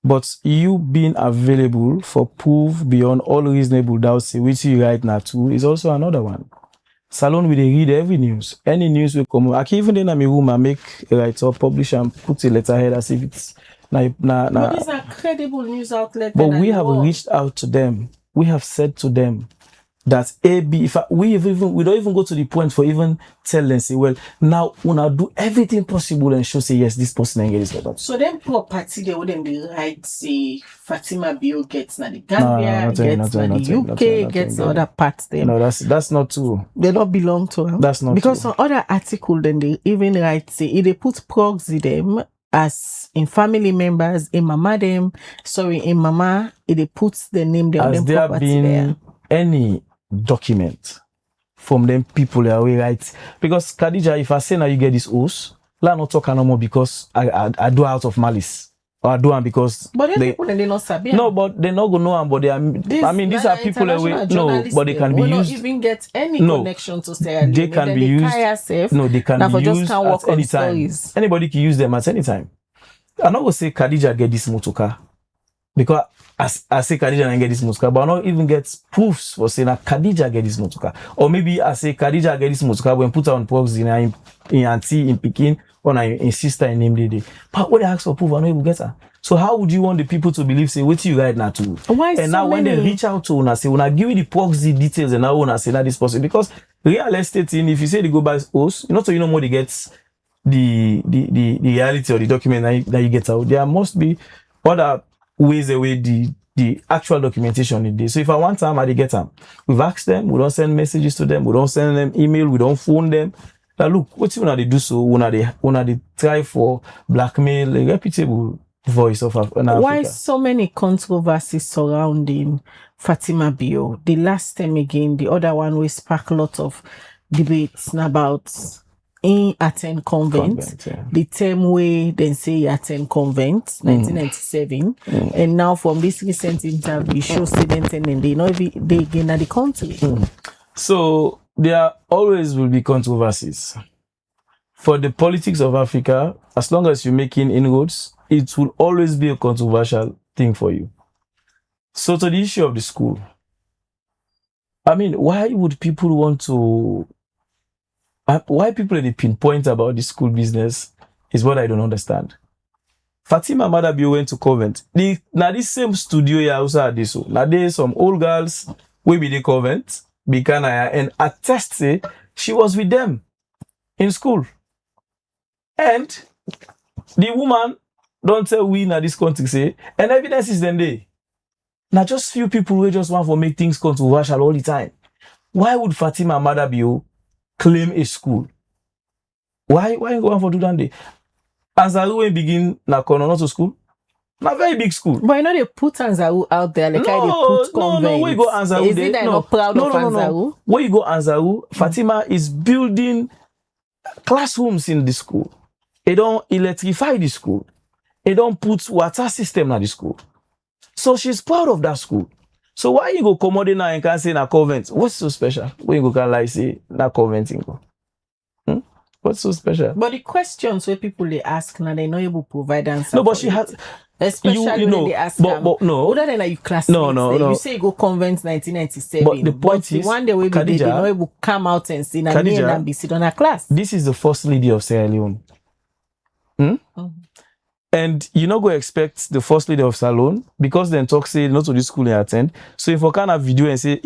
but you being available for proof beyond all reasonable doubt, say which you write now too, is also another one. Salon will read every news. Any news will come. I can even then I'm a room and make a write up, publish and put a letterhead as if it's But these are credible news outlets. But we have reached out to them. We have said to them that AB, we don't even go to the point for even tell them, say, well, now we'll do everything possible and show, say, yes, this person and get this letter. So then property, they wouldn't be right, say, Fatima Bio gets na the Gambia, gets na the UK, gets the other parts there. No, that's not true. They don't belong to them. That's not because true. Because on other article, then they even write, say, if they put proxy them as in family members, in mama them, in mama, if they put the name there on them property there. Any document from them people that we write, because Khadija, if I say now you get this house, let not talk no more because I do out of malice or I do them because but people they not sabi. No, but they not gonna know them, but they are these are people that we no, but they can be used. Not even get any connection to Sierra Leone. They can be used. They can be used at any time. Anybody can use them at any time. I'm not gonna say Khadija get this motorcar because I say Khadija and get this motorcar, but I don't even get proofs for saying that Khadija get this motorcar. Or maybe I say Khadija get this motorcar when put her on proxy in auntie in Peking or in sister in name day. But when they ask for proof, I don't even get her. So how would you want the people to believe, say, what you right now to? Why and so now when many? they reach out to una, say, when I give you the proxy details and now when I say that this person, because real estate in, if you say they go by host, you know, so you know more they get the reality or the document that you get out. There must be other ways away the actual documentation in this. So if I want time, I get them. We've asked them, we don't send messages to them, we don't send them email, we don't phone them. Now look, what when they do so, when they try for blackmail a reputable voice of Africa. Why so many controversies surrounding Fatima Bio? The last time again, the other one we spark a lot of debates about in attend convent, yeah. The term way then say attend convent 1997, and now from this recent interview show students and they know they again at the country. So there always will be controversies for the politics of Africa. As long as you're making inroads, it will always be a controversial thing for you. So to the issue of the school, I mean, why would people want to? Why people they pinpoint about the school business is what I don't understand. Fatima Madabio went to Covent. Now this same studio here also had this. Now there's some old girls we be the Covent, Bikanaya, and attest say she was with them in school. And the woman don't tell we now this country say, and evidence is then there. Now just few people who just want to make things controversial all the time. Why would Fatima Madabio claim a school? Why you going for do that day? Anzaru when begin na kono not to school? Na very big school. But you know they put Anzaru out there like how they put convent. No, where you go Anzaru? Is it that you're not proud of Anzaru? Where you go Anzaru, Fatima is building classrooms in the school. They don't electrify the school. They don't put water system in the school. So she's proud of that school. So why you go commodity now and can say na convent? What's so special? When you go can like say na conventing? What's so special? But the questions where people they ask now they not able to provide answers. No, but she has. Especially when they ask but no. Other than you classmates, No. You say you go convent 1997. But the point is, one day we they not able to come out and see na me and be sit on a class. This is the first lady of Sierra Leone. And you not go expect the first lady of Salon because then talk say not to this school and attend. So if I can have video and say,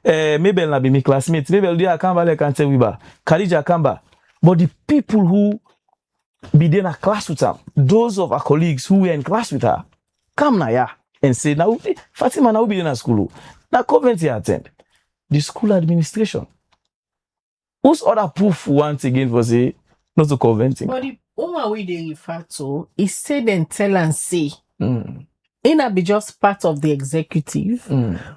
maybe I'll be my classmate, maybe I'll do a Kamba like and tell Wiba, Khadija Kamba. But the people who be there in a class with her, those of our colleagues who were in class with her, come now yeah, and say, now Fatima now be in a school. Now Coventry attend. The school administration. Whose other proof once again for say not to Coventry? But the woman we they refer to is said and tell and say. Ina be just part of the executive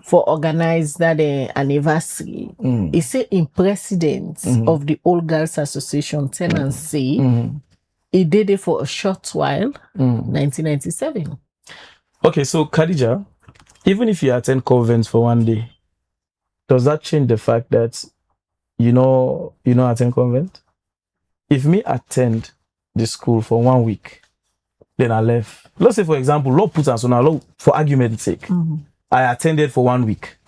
for organize that anniversary. He say in president of the Old Girls Association tenancy, he did it for a short while, 1997. Okay, so Khadija, even if you attend convents for one day, does that change the fact that you know attend convent? If me attend the school for 1 week, then I left. Let's say, for example, law put us on a law for argument's sake. I attended for 1 week.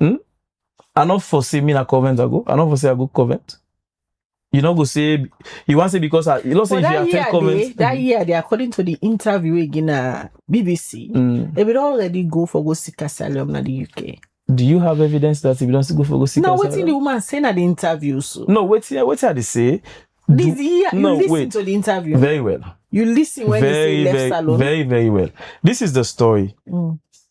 I not foresee me na convent I go. I not foresee I go convent. You know, go say you want to say because you know say if you attend convent that year, they according to the interview again BBC, they will already go for go seek asylum in the UK. Do you have evidence that if you don't go for go seek now asylum? Now, what the woman saying at the interview? So no, what they say? This year, you listen to the interview very well. You listen when they say left salon. Very well. This is the story.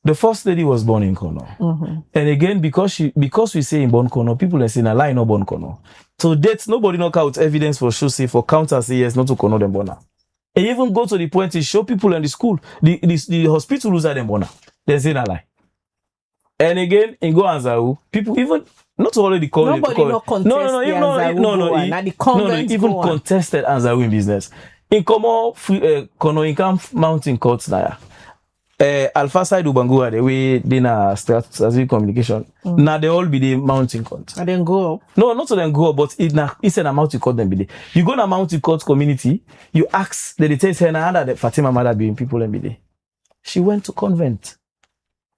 The first lady was born in Kono. And again, because we say in born Kono, people are saying a lie no born Kono. To date, nobody knock out evidence for sure say for counters say yes, not to Kono them born. And even go to the point to show people in the school, the hospital who's at them born. They say a lie. And again, in Go Anzaru, people even not already call nobody it. No, even contested Anzaru in business. In Kono Income Mountain Courts now. Alpha side Ubangura, the way they na strategic communication. Now they all be the mountain court. And then go up. No, not to then go up, but it's an mountain court then be there. You go to mountain court community, you ask the details her under the Fatima mother being people and be there. She went to convent.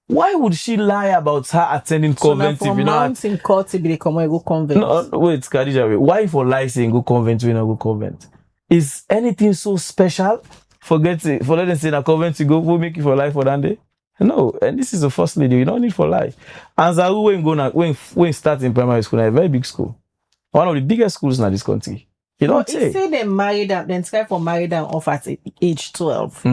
Why would she lie about her attending convent if you know? Mountain court to be the go convent. No, wait, Khadija, why for lie saying go convent when not go convent? Is anything so special? For letting say that convent to go will make you for life for that day? No, and this is the first lady. You don't need for life. Anzaru when start in primary school, a very big school, one of the biggest schools in this country. You don't say. Say they married them, then try for married them off at age 12.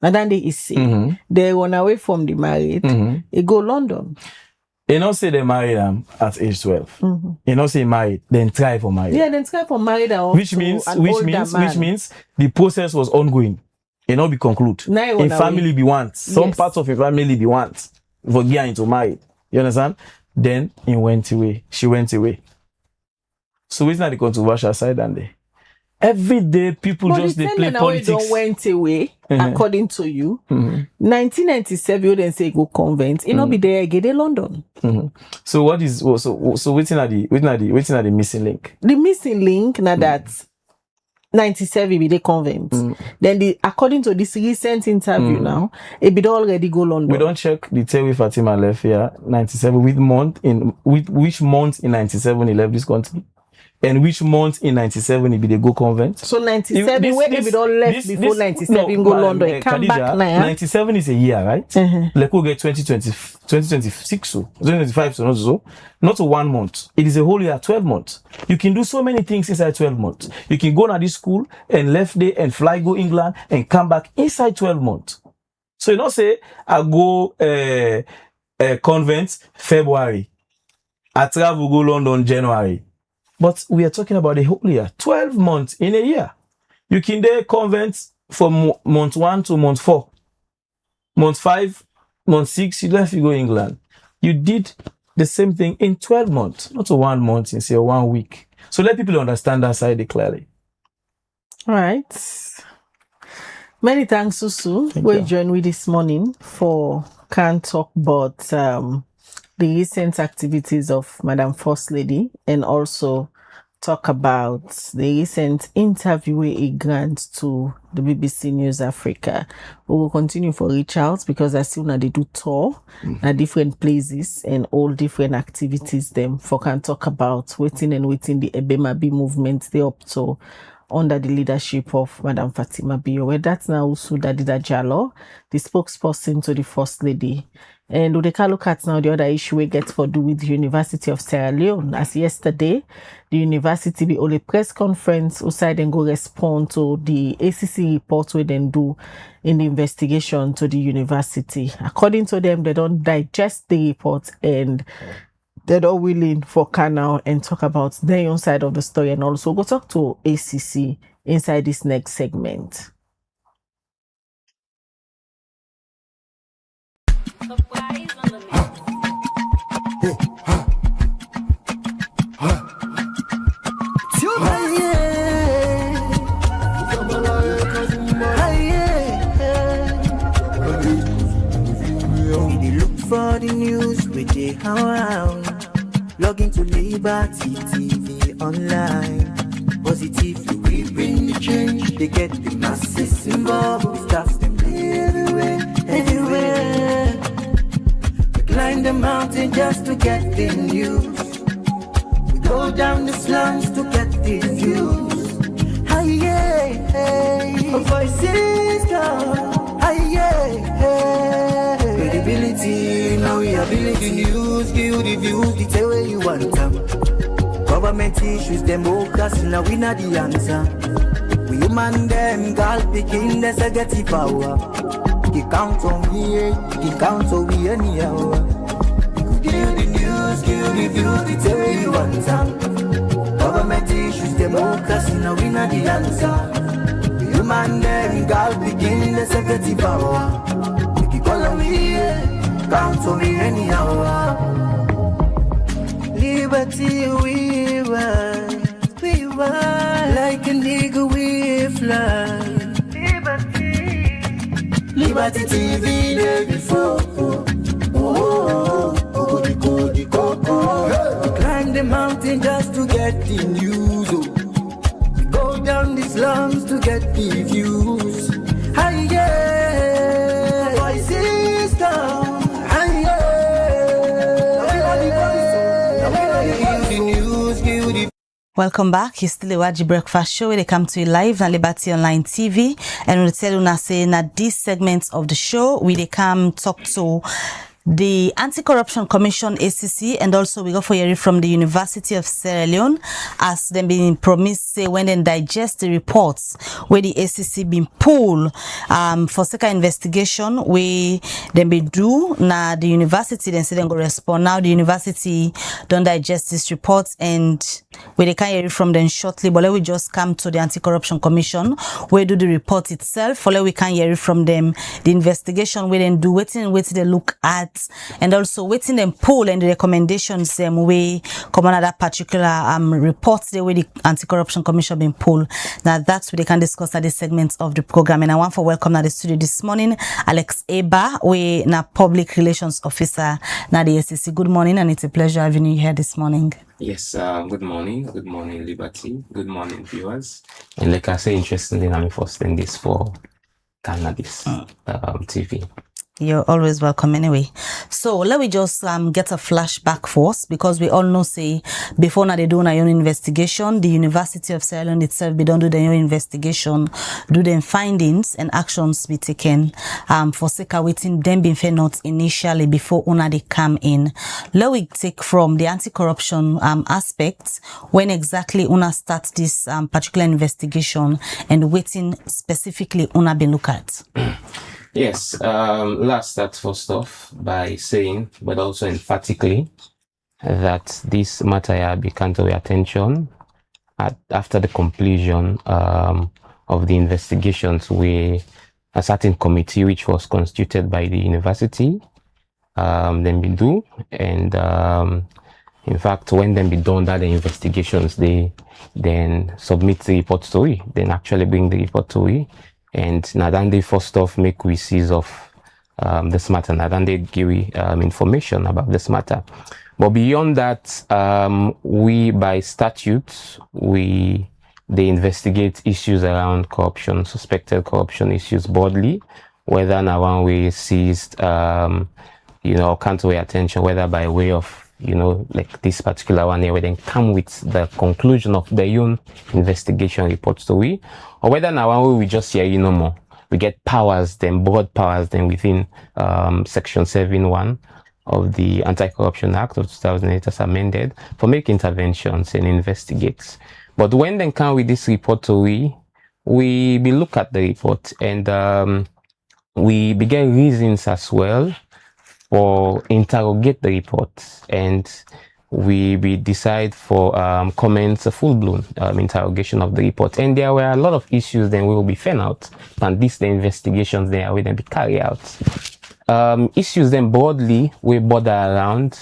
And then they say they run away from the married. They go London. You don't say they married them at age 12. You don't say married, then try for married. Yeah, then try for married. Which means the process was ongoing. You know, be conclude. In family be want. Some parts of your family be want. For getting into married. You understand? Then he went away. She went away. So it's not the controversial side and there. Every day people just they play politics. Don't went away, according to you. 1997, you then say go convent. You know be there get in London. So what is so waiting at the missing link? The missing link now that 97 be the convent. Then according to this recent interview now, it be already go London. We don't check the tell with Fatima left here 97 with which month in 97 he left this country. And which month in 97 he be the go convent? So 97 where he be don't left before 97 go London. He come back now. 97 is a year, right? Like we get 2026 so 2025 so not so. Not to 1 month. It is a whole year, 12 months. You can do so many things inside 12 months. You can go to this school and left day and fly go England and come back inside 12 months. So you don't say I go convent February. I travel go London January. But we are talking about a whole year, 12 months in a year. You can do convent from month 1 to month 4. Month 5, month 6, you left, you go England. You did the same thing in 12 months, not 1 month in say 1 week. So let people understand that side clearly. All right. Many thanks, Susu. We joined with this morning for Can't Talk But the recent activities of Madam First Lady and also talk about the recent interview he grants to the BBC News Africa. We will continue for reach out because I still they do tour at different places and all different activities them for can talk about waiting the Ebemabi movement they up to under the leadership of Madam Fatima Biyowe. That's now also Dadida Jallo, the spokesperson to the First Lady. And we can look at now the other issue we get for do with the University of Sierra Leone. As yesterday, the university be hold a press conference outside and go respond to the ACC report we then do in the investigation to the university. According to them, they don't digest the report and they're not willing for Canal and talk about their own side of the story and also go talk to ACC inside this next segment. Log into Liberty TV online. Positively we bring the change. They get the masses involved. Stuff them everywhere. We climb the mountain just to get the news. We go down the slums to get the views. Hi, yeah, hey. Voices down. Hi, yeah, hey. Credibility, now we ability. News, give the views, the tell where you want them. Government issues, democracy, now we not the answer. We human them, God picking, there's a get power. He count on we, he count on we anyhow. Give the news, give the views, the tell where you want them. Government issues, democracy, now we not the answer. We human them, God picking, there's a get power. He call on we, count on we anyhow. Liberty we ride, like a nigga we fly. Liberty TV day before. We climb the mountain just to get the news. We go down the slums to get the views. Hi, yeah, voices down. Welcome back. It's still a Waji Breakfast Show where they come to you live on Liberty Online TV. And we'll tell you now saying that these segments of the show, we they come talk to the Anti-Corruption Commission, ACC, and also we go for hearing from the University of Sierra Leone as them been promised say when they digest the reports where the ACC been pulled for second investigation we then be do now the university then say they go respond. Now the university don't digest this report and we they can hear it from them shortly, but let we just come to the Anti-Corruption Commission where do the report itself, or let we can hear it from them the investigation we then do waiting they look at, and also waiting them pull and the recommendations them way come on that particular report the way the Anti-Corruption Commission been pulled. Now that's what they can discuss at this segment of the program. And I want to welcome at the studio this morning Alex Eba, we na public relations officer na the ACC. Good morning, and it's a pleasure having you here this morning. Yes, good morning, Liberty, good morning, viewers. And like I say, interestingly, I'm hosting this for Cannabis TV. You're always welcome anyway. So let me just get a flashback for us, because we all know say before now they do their own investigation, the University of Sierra Leone itself they don't do their own investigation, do them findings and actions be taken for sake of waiting them being fair not initially before una they come in. Let we take from the anti-corruption aspect when exactly una start this particular investigation and waiting specifically una be look at. Yes, let's start first off by saying, but also emphatically, that this matter be come to our attention after the completion of the investigations with a certain committee which was constituted by the university. Then we do, and in fact, when then be done that the investigations, they then submit the report to we, then actually bring the report to we. And now then they first off make we seize of this matter. Now then they give information about this matter. But beyond that, we by statute they investigate issues around corruption, suspected corruption issues broadly, whether now one we seized come to our attention, whether by way of like this particular one here, we then come with the conclusion of their own investigation reports to we, or whether now we just hear no more. We get powers, then broad powers, then within Section 7.1 of the Anti-Corruption Act of 2008 as amended for make interventions and investigates. But when then come with this report to we be look at the report and we begin reasons as well for interrogate the report, and we decide for comments a full-blown interrogation of the report. And there were a lot of issues then we will be found out, and the investigations there will then be carried out. Issues then broadly we border around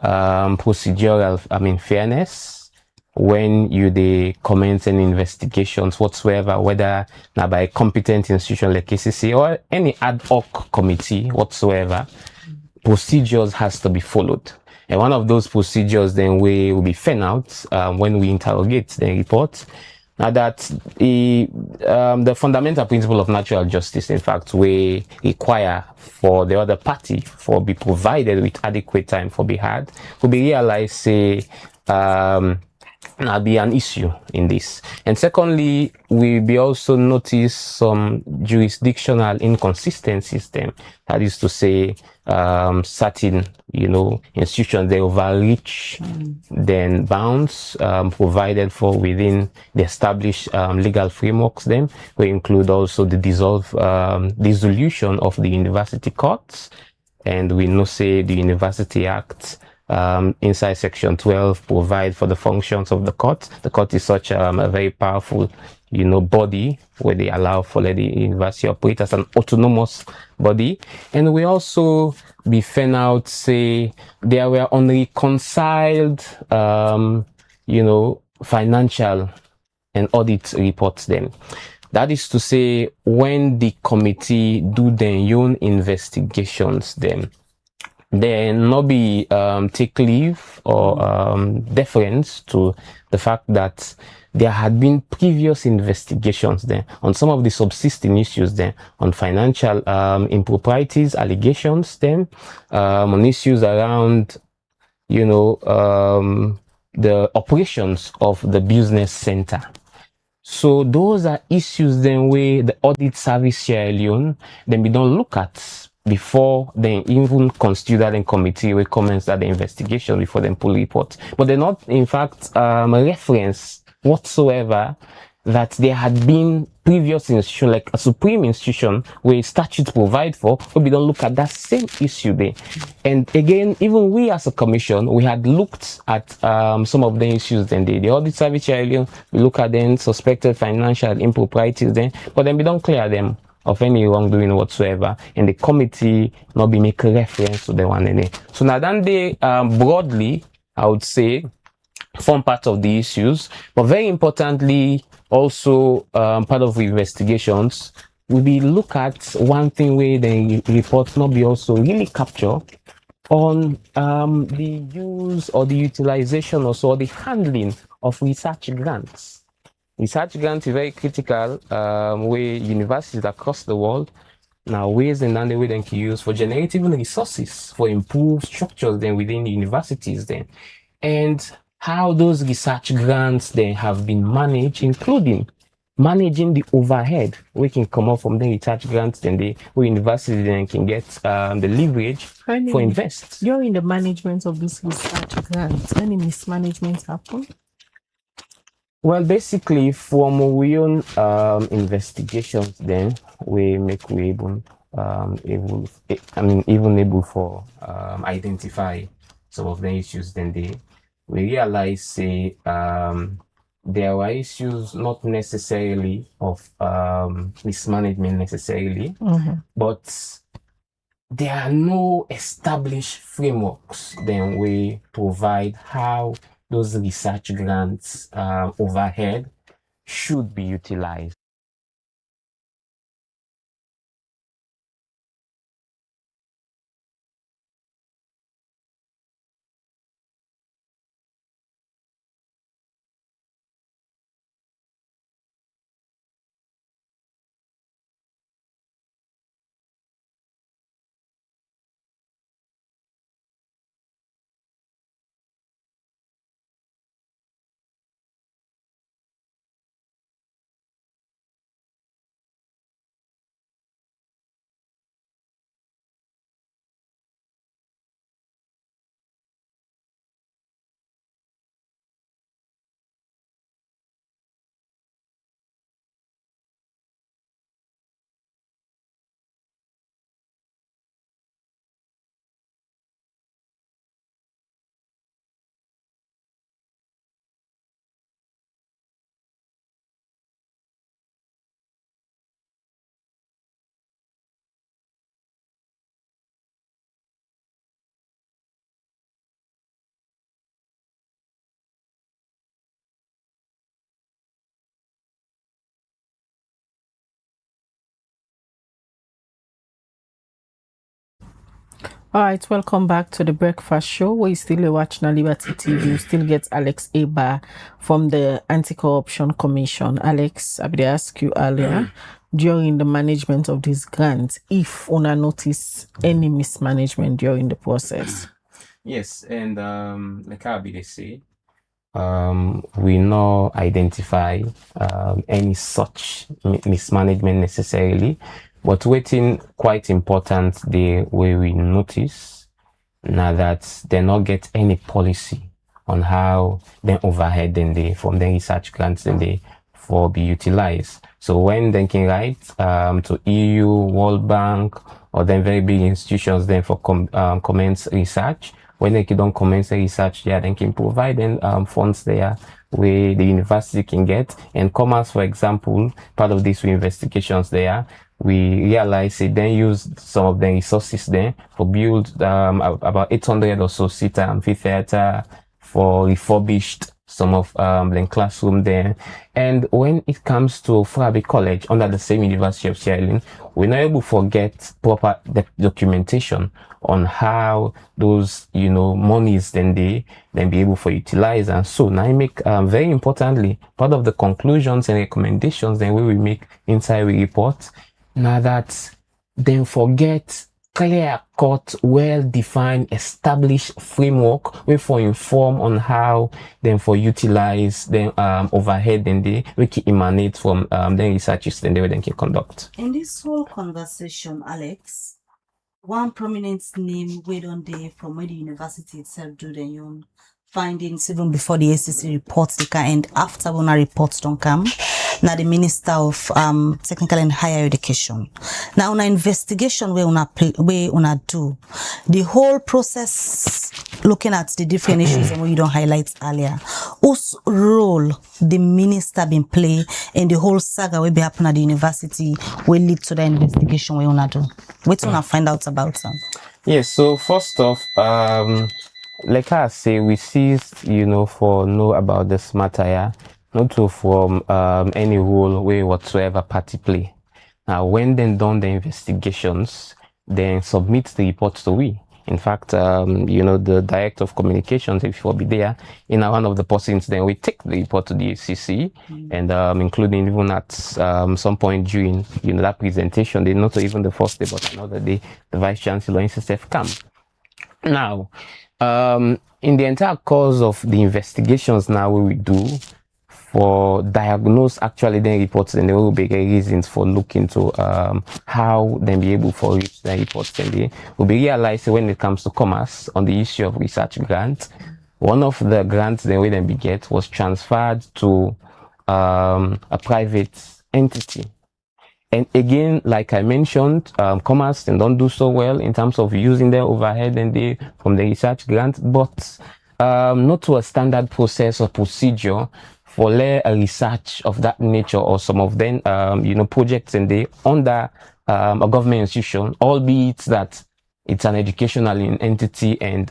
procedural fairness when you comments and investigations whatsoever, whether now by a competent institution like KCC or any ad hoc committee whatsoever. procedures has to be followed. And one of those procedures then will be found out when we interrogate the report. Now that the fundamental principle of natural justice, in fact, we require for the other party for be provided with adequate time for be had, will be realized, say, now be an issue in this. And secondly, we be also notice some jurisdictional inconsistencies then. That is to say, certain, institutions, they overreach then bounds provided for within the established legal frameworks then. We include also the dissolution of the university courts. And we know, say, the University Act inside Section 12 provide for the functions of the court. The court is such a very powerful, body where they allow for the university operate as an autonomous body. And we also be found out, say, there were unreconciled, financial and audit reports then. That is to say, when the committee do their own investigations, then not be take leave or deference to the fact that there had been previous investigations then on some of the subsisting issues then on financial improprieties, allegations then on issues around the operations of the business center. So those are issues then where the audit service share alone, then we don't look at before they even consider the committee will commence that the investigation before them pull report. But they're not, in fact, a reference whatsoever that there had been previous institution, like a supreme institution where statutes provide for, but we don't look at that same issue there. And again, even we as a commission, we had looked at some of the issues then the audit service area, we look at then suspected financial improprieties then, but then we don't clear them of any wrongdoing whatsoever, and the committee not be make a reference to the one in it. So now then they broadly, I would say, form part of the issues, but very importantly, also part of the investigations will be look at one thing where the reports not be also really capture on the use or the utilization or the handling of research grants. Research grants is very critical where universities across the world now ways and the way they can use for generating resources for improved structures then within the universities then. And how those research grants then have been managed, including managing the overhead we can come up from the research grants, then the university then can get the leverage for invest. You're in the management of this research grants. Any mismanagement happen? Well, basically, from we own investigations, then we make we able able for identify some of the issues. Then we realize say there were issues not necessarily of mismanagement necessarily, but there are no established frameworks. Then we provide how those research grants overhead should be utilized. All right, welcome back to the Breakfast Show. We still watch na Liberty TV. You still get Alex Eba from the Anti-Corruption Commission. Alex, I did ask you earlier during the management of these grants if una notice any mismanagement during the process. Yes, and like I be they say, we not identify any such mismanagement necessarily, but waiting quite important the way we notice now that they not get any policy on how then overhead then they from the research grants then they for be utilized. So when they can write to EU, World Bank, or then very big institutions then for commence research, when they don't commence the research there, they can provide then funds there where the university can get. And commerce, for example, part of these investigations there, we realize they then use some of the resources there for build about 800 or so seat amphitheater, for refurbished some of the classroom there. And when it comes to Frabi College under the same University of Sierra Leone, we're not able to forget proper documentation on how those monies then be able to utilize. And so now I make very importantly part of the conclusions and recommendations then we will make inside the report. Now that then forget clear-cut, well-defined, established framework we for inform on how then for utilize then overhead then they we can emanate from then researches then they can conduct. In this whole conversation, Alex, one prominent name we don't day from where the university itself do their own findings even before the ACC reports they can end after when our reports don't come. Now the Minister of Technical and Higher Education. Now on an investigation where una do the whole process looking at the different issues and what you don't highlight earlier. Whose role the minister been play in the whole saga will be happen at the university will lead to the investigation where una do. Wait till I find out about them. Yes, so first off, like I say, we ceased, for know about this matter, yeah, not to from any role way whatsoever party play. Now, when then done the investigations, then submit the report to we. In fact, the director of communications, if you will be there, in one of the postings, then we take the report to the ACC, and including even at some point during that presentation, they not even the first day, but another day, the vice chancellor and SSF come. Now, in the entire course of the investigations now we do for diagnose actually then reports, and there will be reasons for looking to how then be able for reach the reports, and they will be realized when it comes to commerce on the issue of research grants. One of the grants then we then be get was transferred to a private entity. And again, like I mentioned, commerce and don't do so well in terms of using their overhead and they from the research grant, but not to a standard process or procedure for a research of that nature or some of them, projects and they under a government institution, albeit that it's an educational entity and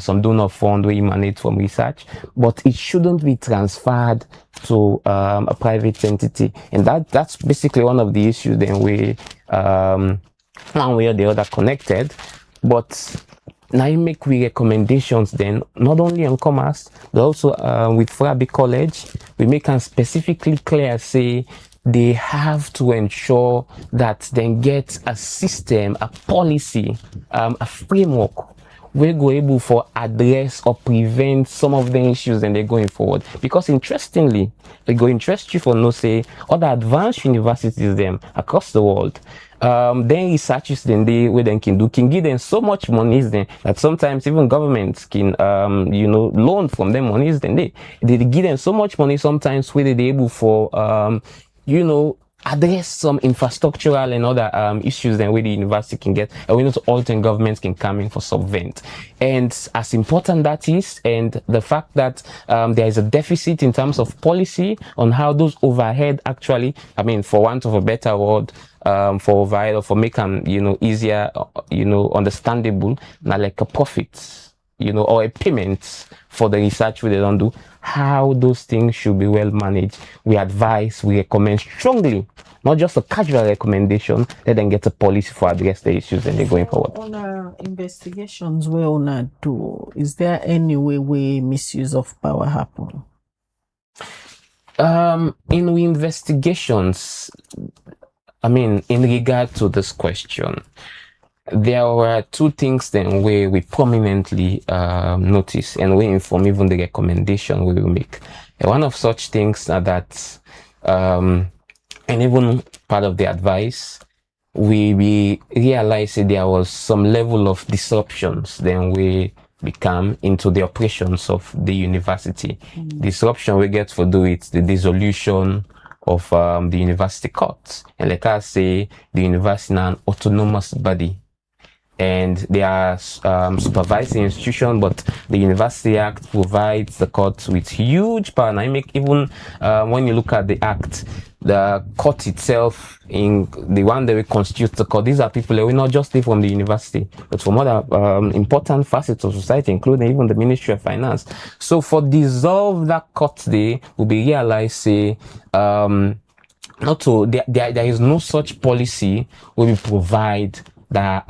some donor fund we emanate from research, but it shouldn't be transferred to a private entity. And that's basically one of the issues then we one way or the other connected. But now you make we recommendations then not only on commerce but also with Frabi College, we make them specifically clear say they have to ensure that they get a system, a policy, a framework we're going able for address or prevent some of the issues and they're going forward. Because interestingly, they go interest you for no say other advanced universities them across the world. Then researchers then they where they can give them so much money then that sometimes even governments can loan from them monies then they give them so much money sometimes where they're able for address some infrastructural and other issues then where the university can get, and we know to alternate governments can come in for subvent. And as important that is, and the fact that there is a deficit in terms of policy on how those overhead actually, for want of a better word, for overhead or for make them easier understandable, now like a profit or a payment for the research they don't do, how those things should be well managed. We advise, we recommend strongly, not just a casual recommendation, let them get a policy for address the issues and they're going forward. On our investigations we on do, is there any way where misuse of power happen? In investigations, in regard to this question, there were two things then where we prominently notice and we inform even the recommendation we will make. And one of such things are that, and even part of the advice, we realized that there was some level of disruptions then we become into the operations of the university. Disruption we get for do it, the dissolution of the university courts. And like I say, the university is an autonomous body. And they are supervising institution, but the University Act provides the courts with huge power. And I make even when you look at the act, the court itself, in the one that we constitute the court, these are people that will not just live from the university, but from other important facets of society, including even the Ministry of Finance. So for dissolve that court, they will be realized, say, not to there is no such policy where we provide that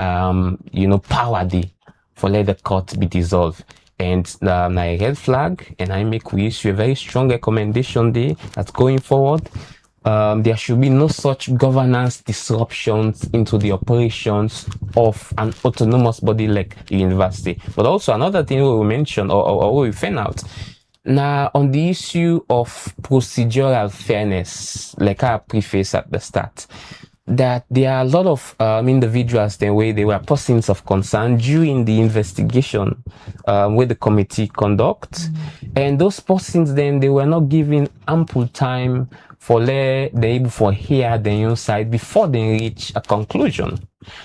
power day for let the court be dissolved. And I red flag, and I make we issue a very strong recommendation day that's going forward. There should be no such governance disruptions into the operations of an autonomous body like the university. But also another thing we mentioned or we found out. Now, on the issue of procedural fairness, like I preface at the start, that there are a lot of individuals the way they were persons of concern during the investigation where the committee conduct, and those persons then they were not given ample time for they able for hear the own side before they reach a conclusion.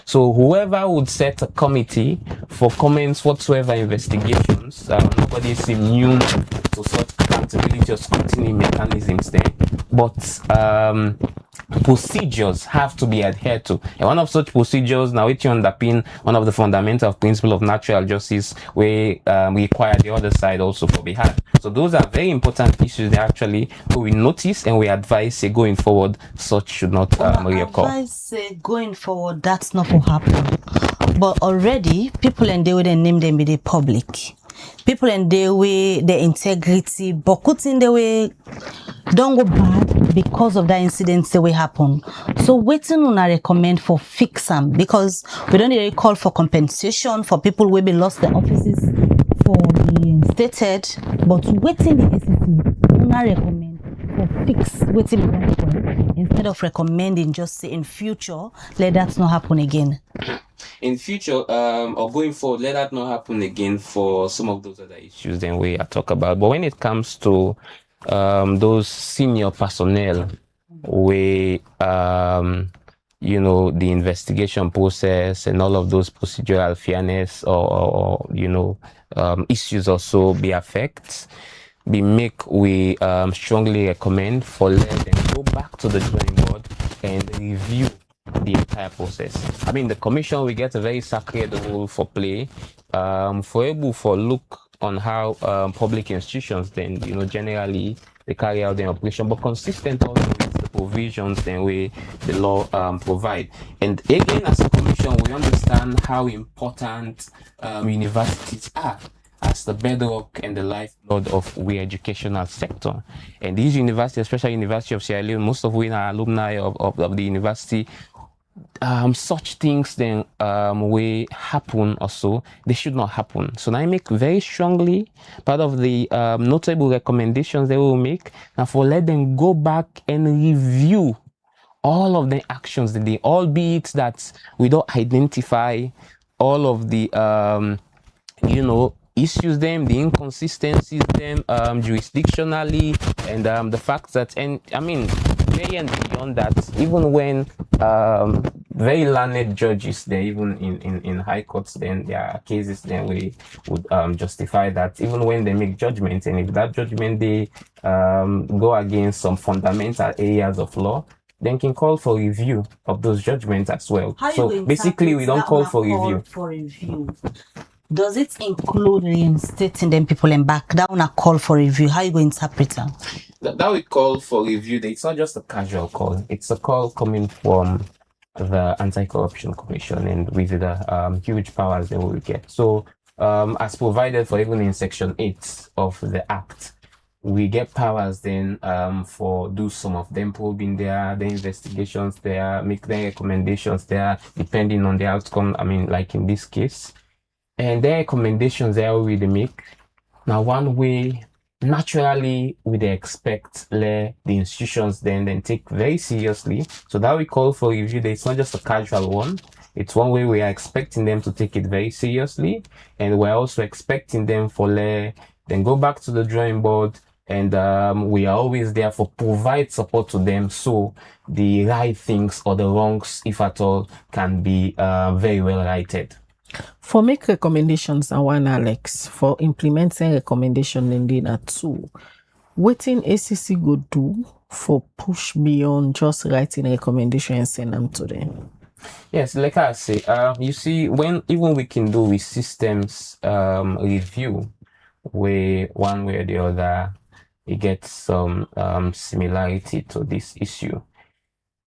So whoever would set a committee for comments whatsoever investigations, nobody is immune to such accountability or scrutiny mechanisms then, but procedures have to be adhered to. And one of such procedures, now it underpin one of the fundamental principles of natural justice, where we require the other side also for be had. So those are very important issues that actually we notice and we advise say going forward such should not reoccur. Advise say going forward that's not for happen. But already people and they will name them be the public. People and their way, their integrity, but in the way don't go bad because of that incident that will happen. So waiting on I recommend for fix them, because we don't really call for compensation for people who be lost their offices for being stated, but waiting the ACT, I recommend for fix waiting instead of recommending just say in future let that not happen again. In future or going forward, let that not happen again for some of those other issues then we are talk about. But when it comes to those senior personnel where the investigation process and all of those procedural fairness or issues also be affect, we strongly recommend for let them go back to the drawing board and review the entire process. The commission will get a very sacred role for play for able for look on how public institutions then generally they carry out their operation, but consistent also with the provisions then way the law provide. And again, as a commission, we understand how important universities are as the bedrock and the lifeblood of we educational sector. And these universities, especially University of Sierra Leone, most of we are alumni of the university. Such things then will happen also, they should not happen. So now I make very strongly part of the notable recommendations they will make now for let them go back and review all of the actions that they, albeit that we don't identify all of the issues them, the inconsistencies them jurisdictionally, and the fact that, and very and beyond that, even when very learned judges there, even in high courts, then there are cases then we would justify that even when they make judgments, and if that judgment they go against some fundamental areas of law, then can call for review of those judgments as well. So basically we don't call for review. Does it include reinstating them people and back down a call for review? How you going to interpret that? That we call for review, it's not just a casual call. It's a call coming from the Anti-Corruption Commission, and with the huge powers they will get. So, as provided for even in Section 8 of the Act, we get powers then for do some of them probing there, the investigations there, make their recommendations there, depending on the outcome. I mean, like in this case. And their recommendations there we they make. Now, one way naturally we they expect the institutions then take very seriously. So that we call for review. It's not just a casual one. It's one way we are expecting them to take it very seriously, and we're also expecting them for then go back to the drawing board. And we are always there for provide support to them, so the right things or the wrongs, if at all, can be very well righted. For make recommendations and one Alex, for implementing recommendation in dinner too, waiting ACC go do for push beyond just writing a recommendation and send them to them. Yes, like I say, you see, when even we can do with systems review, where one way or the other it gets some similarity to this issue.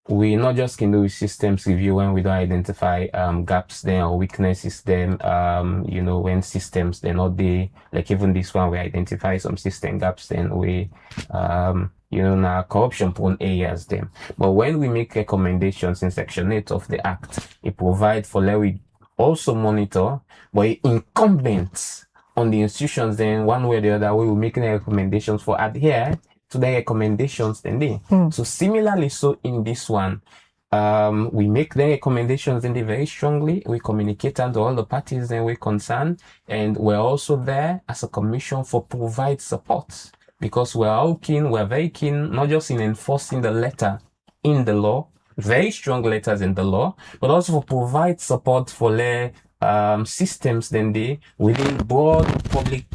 We not just can do systems review when we don't identify gaps there or weaknesses then, when systems they're not there, like even this one, we identify some system gaps then we, now corruption prone areas then. But when we make recommendations in Section 8 of the Act, it provides for let we also monitor, but it incumbent on the institutions then one way or the other, we will make recommendations for adhere to the recommendations then they. So similarly, so in this one, we make the recommendations then they very strongly. We communicate to all the parties then we're concerned, and we're also there as a commission for provide support, because we're very keen, not just in enforcing the letter in the law, very strong letters in the law, but also for provide support for systems then they within broad public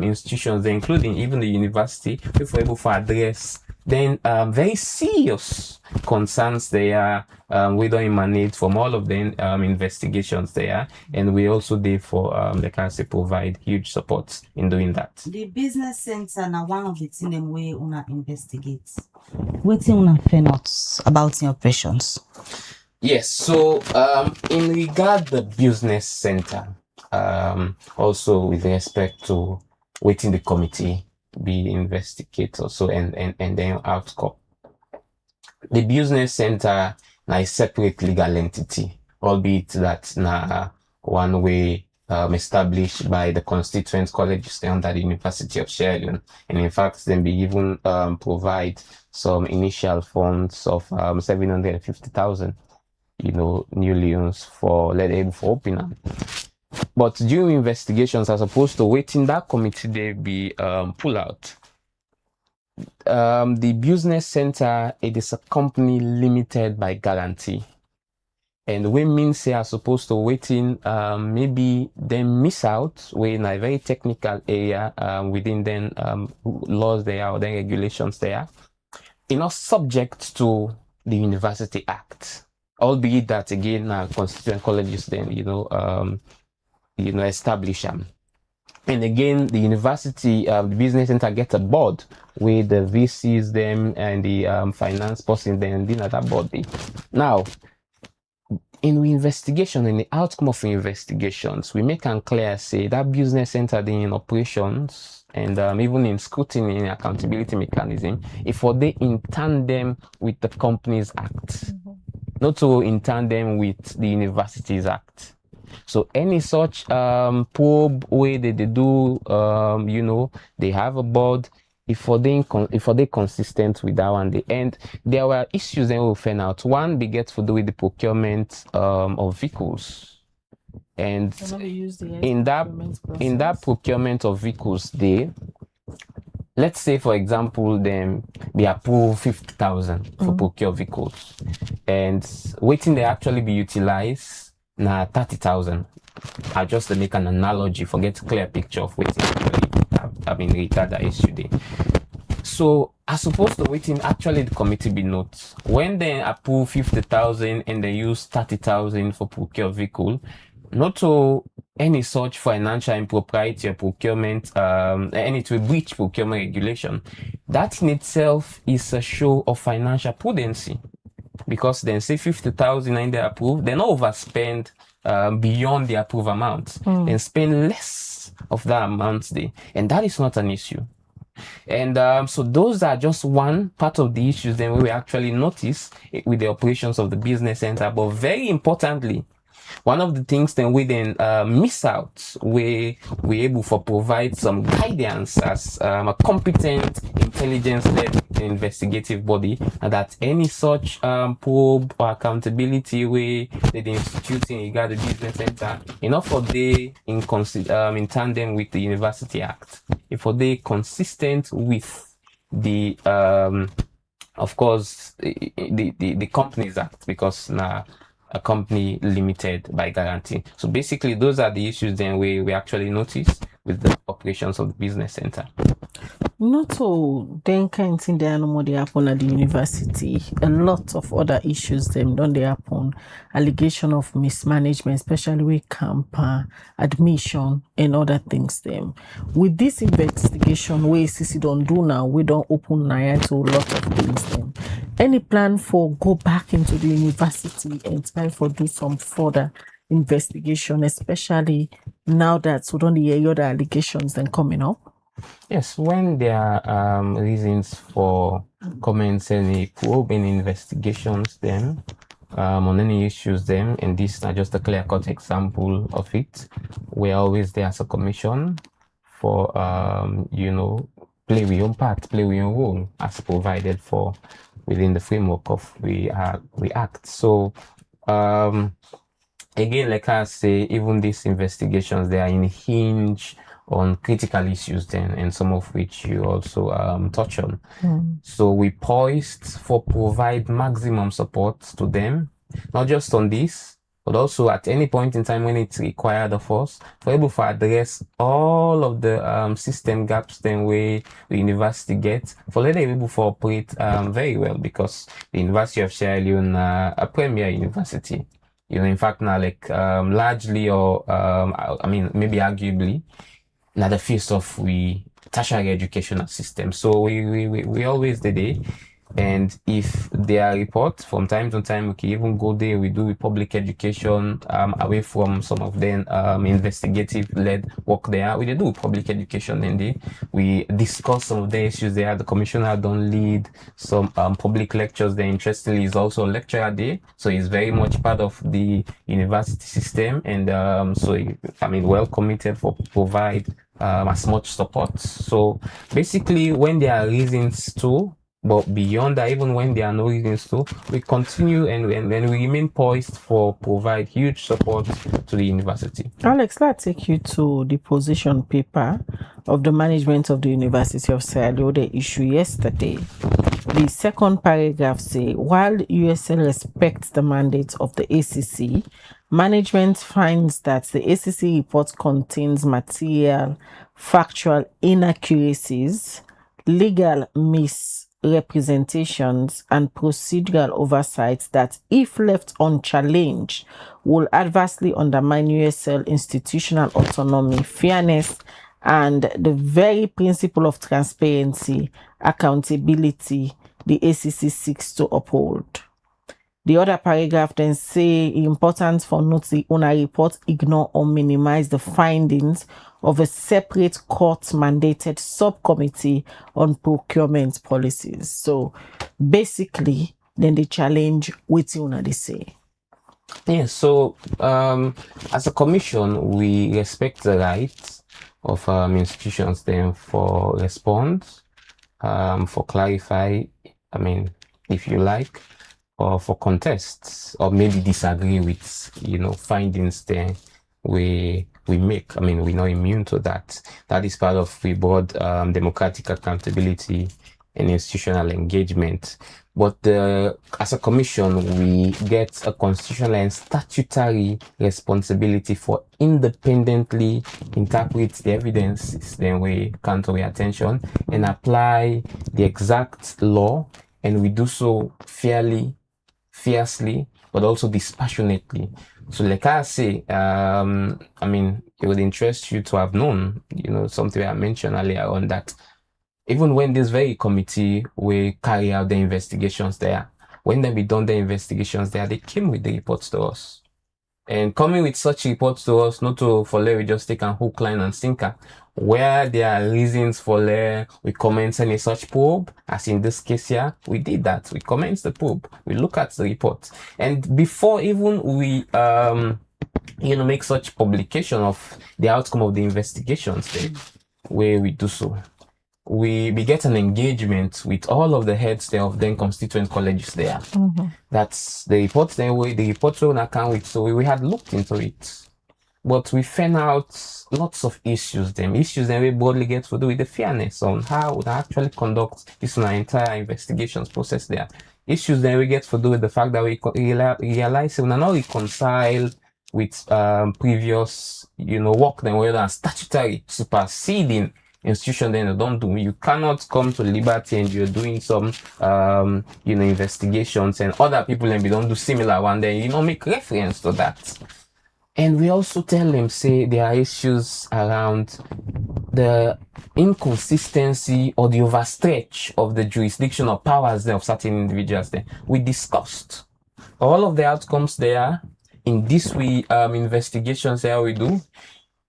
institutions, including even the university, if we're able to address then very serious concerns there we don't emanate from all of the investigations there, and we also there for like I say provide huge support in doing that. The business center now one of the things them way una investigate. Waiting una find out about the operations. Yes, so in regard the business center, also with respect to waiting the committee be investigate also and then outcome. The business center now a separate legal entity, albeit that na one way established by the constituent colleges under the University of Sierra Leone, and in fact then be even provide some initial funds of 750,000. New loans for let them for opening. But during investigations, as opposed to waiting that committee they be pull out. The business center, it is a company limited by guarantee, and we means they are supposed to waiting maybe they miss out when a very technical area within then laws there or then regulations there, not subject to the University Act. Albeit that again, constituent colleges then establish them, and again the university, the business center get a board with the VCs them and the finance person then at that body. Now, in the investigation, in the outcome of investigations, we make and clear say that business center then in operations and even in scrutiny and accountability mechanism, if they in tandem with the Companies Act. Not so in tandem with the Universities Act. So any such probe way that they do, they have a board. If they consistent with that one, and there were issues then we'll find out. One begets to do with the procurement of vehicles, and in that procurement of vehicles, let's say, for example, they approve 50,000 for procure vehicles, and waiting they actually be utilized now 30,000. I just to make an analogy, forget a clear picture of waiting actually regard that issue there. So as opposed to waiting, actually the committee be notes when they approve 50,000 and they use 30,000 for procure vehicle, not to any such financial impropriety or procurement, any to breach procurement regulation, that in itself is a show of financial prudency, because then say 50,000 and they approve, they not overspend beyond the approved amount, then spend less of that amount there, and that is not an issue. And so those are just one part of the issues then we actually notice with the operations of the business center. But very importantly, one of the things then we then miss out, we're able to provide some guidance as a competent, intelligence-led investigative body, and that any such probe or accountability way the institute in regard the business center, enough for they in tandem with the University Act, if for they consistent with the of course the Companies Act, because now a company limited by guarantee. So basically those are the issues then we actually notice with the operations of the business center. Not all then kind thing they no more they happen at the university. A lot of other issues them don't they happen. Allegation of mismanagement, especially with camp admission and other things them. With this investigation we CC don't do now, we don't open eye to a lot of things them. Any plan for go back into the university and try for do some further investigation, especially now that we don't hear other allegations then coming up? Yes, when there are reasons for comments and probing investigations then on any issues then, and this is just a clear-cut example of it, we're always there as a commission for play with your part, play with your role as provided for within the framework of we act. So again, like I say, even these investigations, they are in hinge on critical issues then, and some of which you also touch on. So we poised for provide maximum support to them, not just on this, but also at any point in time when it's required of us, for able to address all of the system gaps then the university gets, for let them able to operate very well, because the University of Sierra Leone a premier university. In fact, now largely or maybe arguably, now the face of we tertiary educational system. So we always did it. And if there are reports from time to time, we can even go there. We do public education away from some of them investigative led work there. We do public education and we discuss some of the issues there. The commissioner don't lead some public lectures there. Interestingly, is also a lecturer there, so he's very much part of the university system, and well committed for provide as much support. So basically, when there are reasons to, but beyond that, even when there are no reasons to, we continue and we remain poised for provide huge support to the university. Alex, let's take you to the position paper of the management of the University of Sierra Leone they issued yesterday. The second paragraph say, while USL respects the mandate of the ACC, management finds that the ACC report contains material, factual inaccuracies, legal misrepresentations, and procedural oversights that, if left unchallenged, will adversely undermine USL institutional autonomy, fairness, and the very principle of transparency, accountability the ACC seeks to uphold. The other paragraph then say important for note the owner report ignore or minimize the findings of a separate court-mandated subcommittee on procurement policies. So basically, then they challenge what owner they say. Yeah, so as a commission, we respect the rights of institutions then for response, for clarify, if you like, or for contests, or maybe disagree with, findings there we make. We're not immune to that. That is part of we broad democratic accountability and institutional engagement. But as a commission, we get a constitutional and statutory responsibility for independently interpret the evidences, then we come to our attention and apply the exact law, and we do so fairly, fiercely, but also dispassionately. So like I say, I mean, it would interest you to have known, something I mentioned earlier on, that even when this very committee will carry out the investigations there, when they be done the investigations there, they came with the reports to us. And coming with such reports to us, not to for let we just take a hook, line, and sinker. Where there are reasons for we commence any such probe, as in this case here, we did that. We commence the probe. We look at the report. And before even we make such publication of the outcome of the investigations, where we do so, we get an engagement with all of the heads there of then constituent colleges there. That's the reports then the reports we account with. So we had looked into it, but we found out lots of issues we broadly get to do with the fairness on how we actually conduct this entire investigations process there. Issues then we get to do with the fact that we realize we are not reconciled with previous work then whether are statutory superseding institution then you don't do. You cannot come to Liberty and you're doing some investigations and other people and we don't do similar one, then make reference to that. And we also tell them, say there are issues around the inconsistency or the overstretch of the jurisdiction or powers of certain individuals there. We discussed all of the outcomes there in this investigations there we do,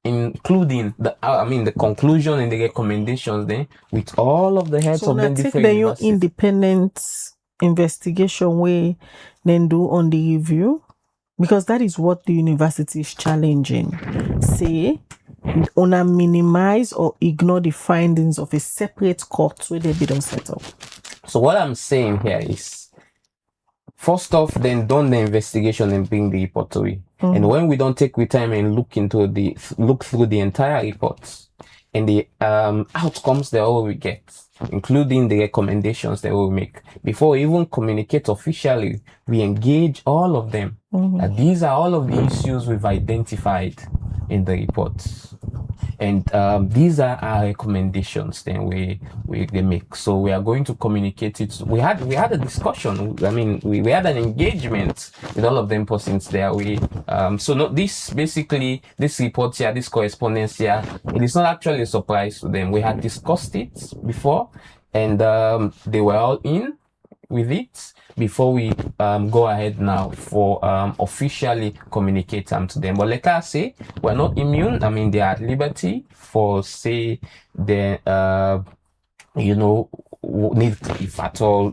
including the conclusion and the recommendations then with all of the heads of the different universities. Independent investigation way then do on the review, because that is what the university is challenging. Say, wanna minimize or ignore the findings of a separate court where they don't set up. So what I'm saying here is, first off, then done the investigation and bring the report to it. And when we don't take the time and look through the entire reports and the outcomes that all we get, including the recommendations that we make, before we even communicate officially, we engage all of them. These are all of the issues we've identified in the reports. And these are our recommendations then we make. So we are going to communicate it. We had a discussion. I mean, we had an engagement with all of them persons there. This report here, this correspondence here, it is not actually a surprise to them. We had discussed it before and they were all in with it before we go ahead now for officially communicate to them. But like I say, we're not immune. I mean, they are at liberty for say the need, if at all,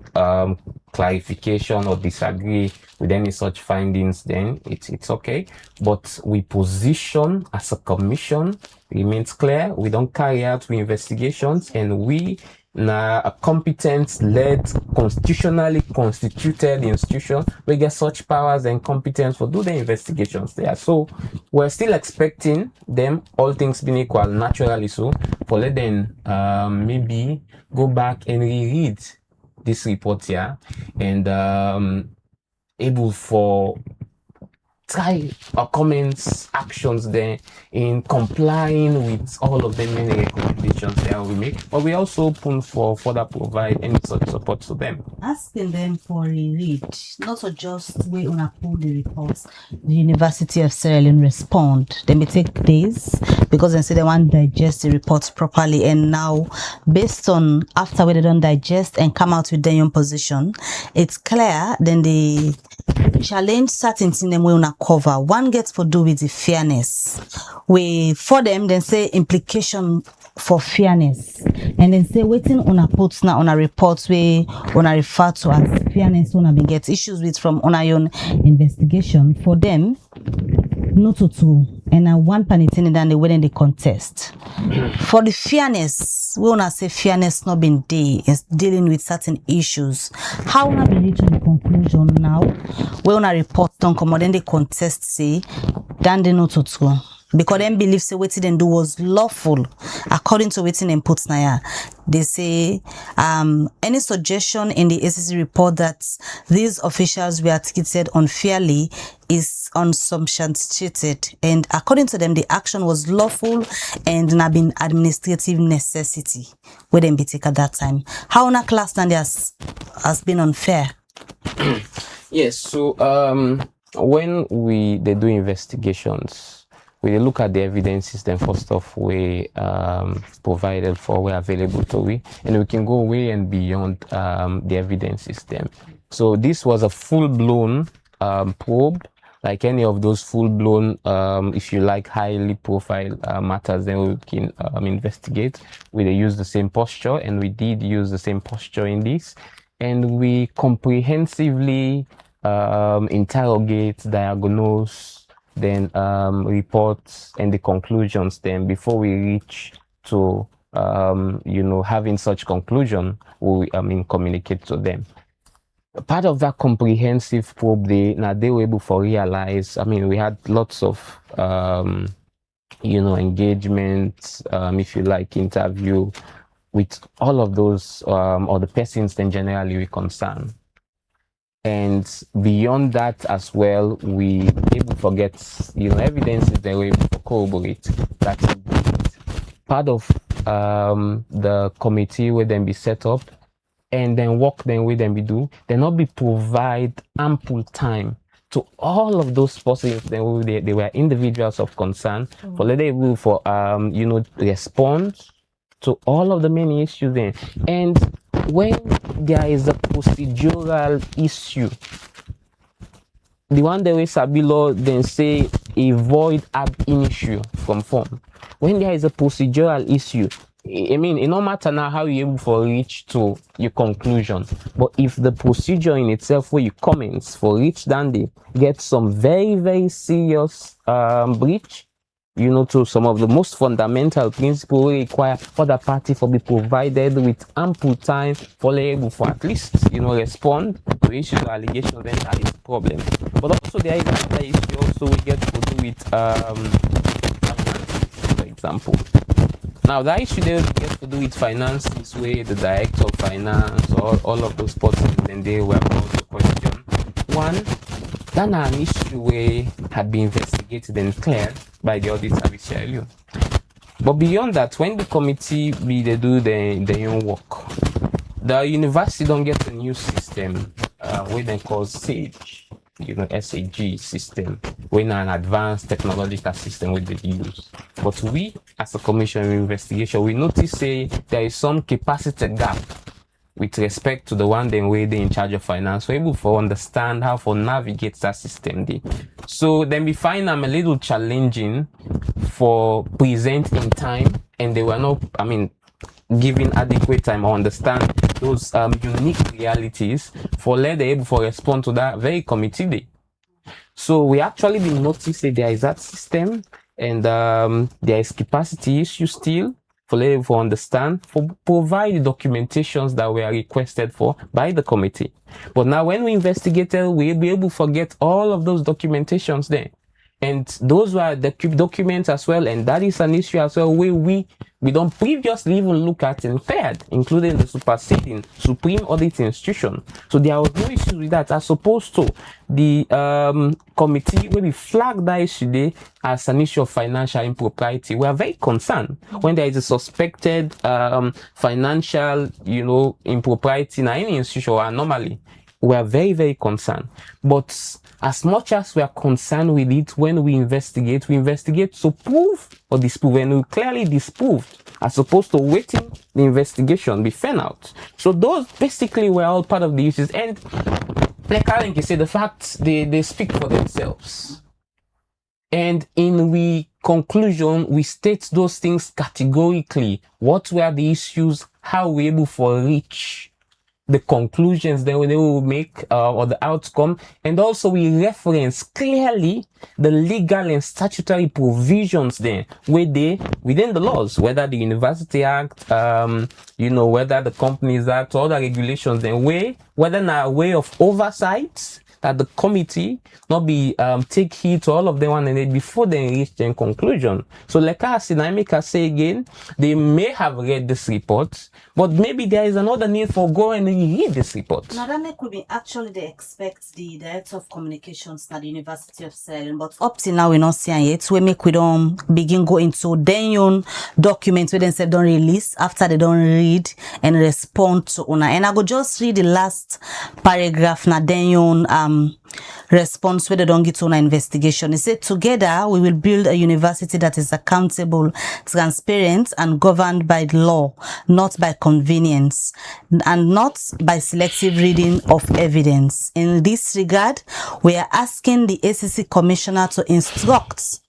clarification or disagree with any such findings, then it's okay. But we position as a commission remains clear. We don't carry out investigations, and we a competent led constitutionally constituted institution we get such powers and competence for do the investigations there. So we're still expecting them, all things being equal, naturally so, for let them maybe go back and reread this report here and able for try our comments, actions there in complying with all of the many recommendations that we make, but we also open for further provide any such support to them. Asking them for a read, not to just wait on a pull the reports. The University of Sierra Leone respond. They may take days because they say they want to digest the reports properly, and now based on after they don't digest and come out with their own position, it's clear then the challenge certain things them we wanna cover. One gets to do with the fairness. We for them then say implication for fairness, and then say waiting on a put now on a reports we wanna refer to as fairness wanna be get issues with from on our own investigation for them not to and one panitin than the way they contest. For the fairness, we wanna say fairness not been day is dealing with certain issues. How wanna be reaching the conclusion now? We wanna report don't come then they contest say than they not to. Because them believe say what they do was lawful according to what them put now. They say any suggestion in the ACC report that these officials were treated unfairly is unsubstantiated, and according to them the action was lawful and not been administrative necessity where them be take at that time. How na class stand has been unfair? Yes, so when they do investigations, we look at the evidences, then first off we provided for, we available to we, and we can go way and beyond the evidence system. So this was a full-blown probe, like any of those full-blown, if you like, highly profile matters, then we can investigate. We use the same posture, and we did use the same posture in this, and we comprehensively interrogate, diagnose, then report, and the conclusions. Then before we reach to having such conclusion, we communicate to them. Part of that comprehensive probe, they were able to realize. We had lots of engagement, if you like, interview with all of those or the persons then generally we concern. And beyond that as well, we able to get evidences that we able to corroborate that part of the committee will then be set up, and then work then with them we do, then not be provide ample time to all of those persons. Then they were individuals of concern for let able for respond to all of the many issues then. And when there is a procedural issue, the one that we Sabilo then say avoid ab initio from form. When there is a procedural issue, it no matter now how you able to reach to your conclusion, but if the procedure in itself where you comments for reach Dandy get some very, very serious breach, to some of the most fundamental principles we require for the party for be provided with ample time for able for at least respond to issues or allegations, then that is a problem. But also there is another issue also we get to do with finances, for example. Now that issue they get to do with finances where the director of finance or all of those persons then they were about to question. One, that an issue where had been investigated and cleared by the audit service earlier. But beyond that, when the committee they do their own work, the university don't get a new system where they call SAGE, SAG system, when an advanced technological system where they use. But we, as a commission of investigation, we notice say there is some capacity gap with respect to the one then way they in charge of finance, we're able to understand how to navigate that system. So then we find them a little challenging for present in time, and they were not, given adequate time or understand those unique realities for let they able to respond to that very committee day. So we actually been noticing there is that system, and there is capacity issue still for understand, for provide the documentations that were requested for by the committee. But now when we investigated, we'll be able to get all of those documentations there. And those were the documents as well, and that is an issue as well where we don't previously even look at and cleared, including the superseding Supreme Audit Institution. So there was no issue with that, as opposed to the committee where we flagged that issue there as an issue of financial impropriety. We are very concerned when there is a suspected financial, impropriety in any institution or anomaly. We are very, very concerned. But as much as we are concerned with it, when we investigate to prove or disprove, and we clearly disproved, as opposed to waiting the investigation be found out. So those basically were all part of the issues. And like Alan said, the facts, they speak for themselves. And in the conclusion, we state those things categorically. What were the issues? How we able to reach the conclusions that they will make or the outcome, and also we reference clearly the legal and statutory provisions there where they within the laws, whether the University Act, whether the Companies Act or other regulations, then whether in a way of oversight that the committee not be take heed to all of them and then before they reach their conclusion. So like I said, I make us say again, they may have read this report, but maybe there is another need for go and read this report. Now that could be actually they expect the director of communications at the University of Sierra Leone, but up till now we not seeing it. We make we don't begin go into then documents where they say don't release after they don't read and respond to una. And I go just read the last paragraph na then response where they don't get to an investigation. It said, together we will build a university that is accountable, transparent, and governed by law, not by convenience, and not by selective reading of evidence. In this regard, we are asking the ACC Commissioner to instruct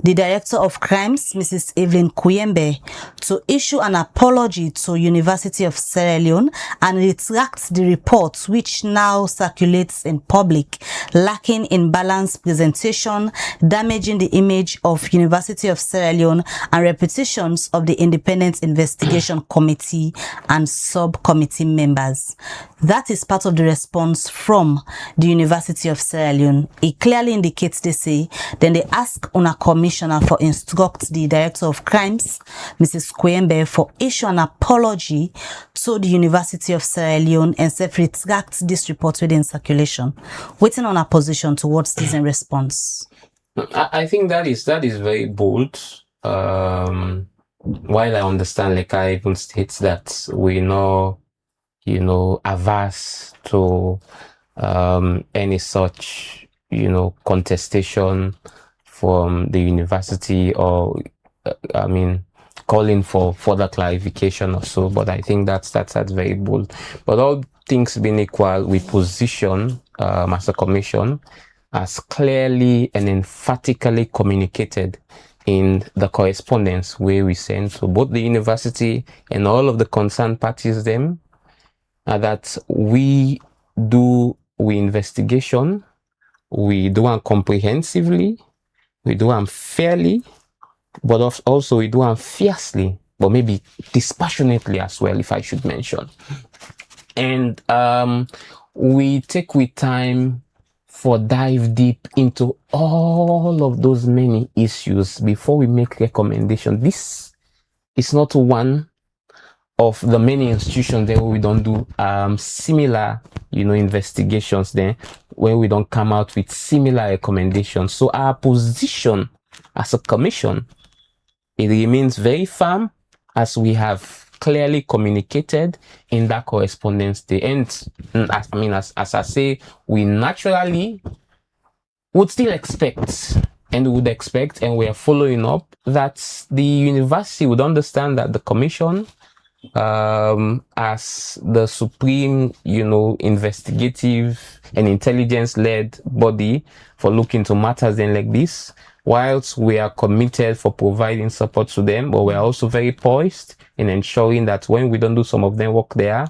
the Director of Crimes, Mrs. Evelyn Kuyembe, to issue an apology to University of Sierra Leone and retract the report which now circulates in public, lacking in balanced presentation, damaging the image of University of Sierra Leone and reputations of the Independent Investigation Committee and subcommittee members. That is part of the response from the University of Sierra Leone. It clearly indicates they say, then they ask una commissioner for instruct the Director of Crimes, Mrs. Kuyembe, for issue an apology to the University of Sierra Leone and self-retract this report within circulation. Waiting on a position towards this in response. I think that is very bold. While I understand, like I even states that we know, averse to any such, contestation from the university or, calling for further clarification or so. But I think that's very bold. But all things being equal, we position as a commission as clearly and emphatically communicated in the correspondence where we send to both the university and all of the concerned parties that we investigation, we do them comprehensively, we do them fairly, but also we do them fiercely, but maybe dispassionately as well, if I should mention. And we take with time for dive deep into all of those many issues before we make recommendation. This is not one of the many institutions there where we don't do similar, investigations there, where we don't come out with similar recommendations. So our position as a commission, it remains very firm, as we have clearly communicated in that correspondence. The end, as I say, we naturally would still expect, and we are following up, that the university would understand that the commission, as the supreme, investigative and intelligence-led body for looking to matters like this, whilst we are committed for providing support to them, but we are also very poised in ensuring that when we don't do some of them work there,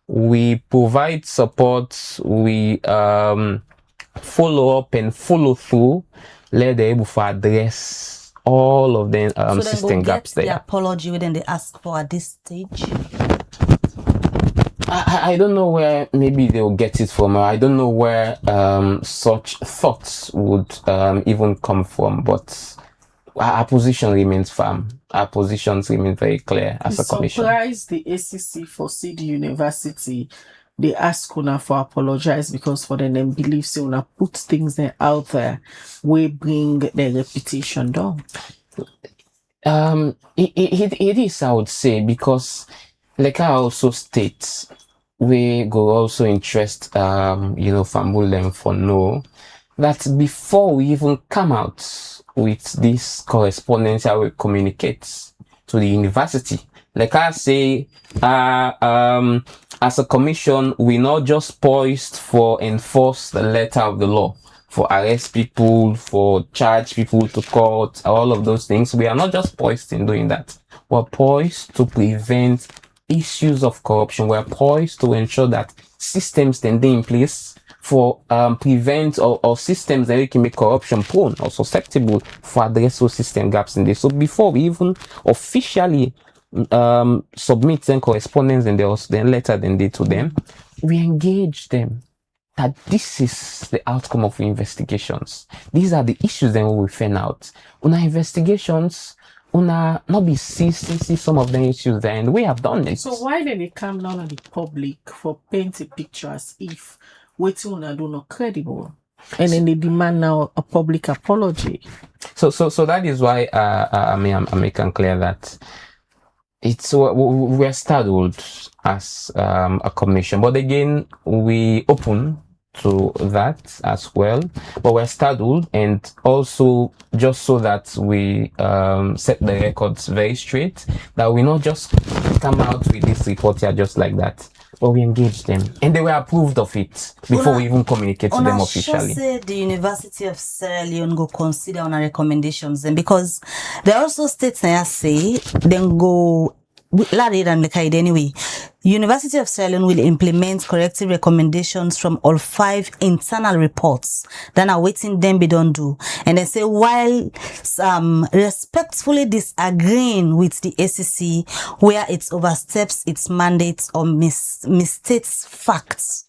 we provide support, we follow up and follow through, let them able to address all of them so system gaps there. The apology within they ask for at this stage. I don't know where maybe they'll get it from. I don't know where such thoughts would even come from, but our position remains firm. Our positions remain very clear as a commission. Surprised the ACC for the university. They ask una for apologize because for them believe so una put things there out there, we bring their reputation down. It is, I would say, because like I also state, we go also interest Famulem for know that before we even come out with this correspondence, I will communicate to the university. Like I say, as a commission, we're not just poised for enforce the letter of the law, for arrest people, for charge people to court, all of those things. We are not just poised in doing that. We're poised to prevent issues of corruption. We're poised to ensure that systems then be in place for prevent or systems that can make corruption prone or susceptible for address those system gaps in this. So before we even officially submit them correspondence and then letter then they to them, we engage them that this is the outcome of investigations. These are the issues then we will find out. Una investigations, una not be see some of the issues there, and we have done it. So why did they come down on the public for paint a picture as if waiting una do not credible? And then they demand now a public apology. So that is why I'm making clear that it's we're startled as a commission, but again we open to that as well. But we're startled, and also just so that we set the records very straight, that we not just come out with this report here just like that, but we engage them, and they were approved of it before we even communicate to them officially. Sure, the University of Sierra Leone go consider on our recommendations, and because there are also states that say then go anyway. University of Sierra Leone will implement corrective recommendations from all 5 internal reports that are waiting them be done do. And they say while respectfully disagreeing with the ACC where it oversteps its mandates or misstates facts.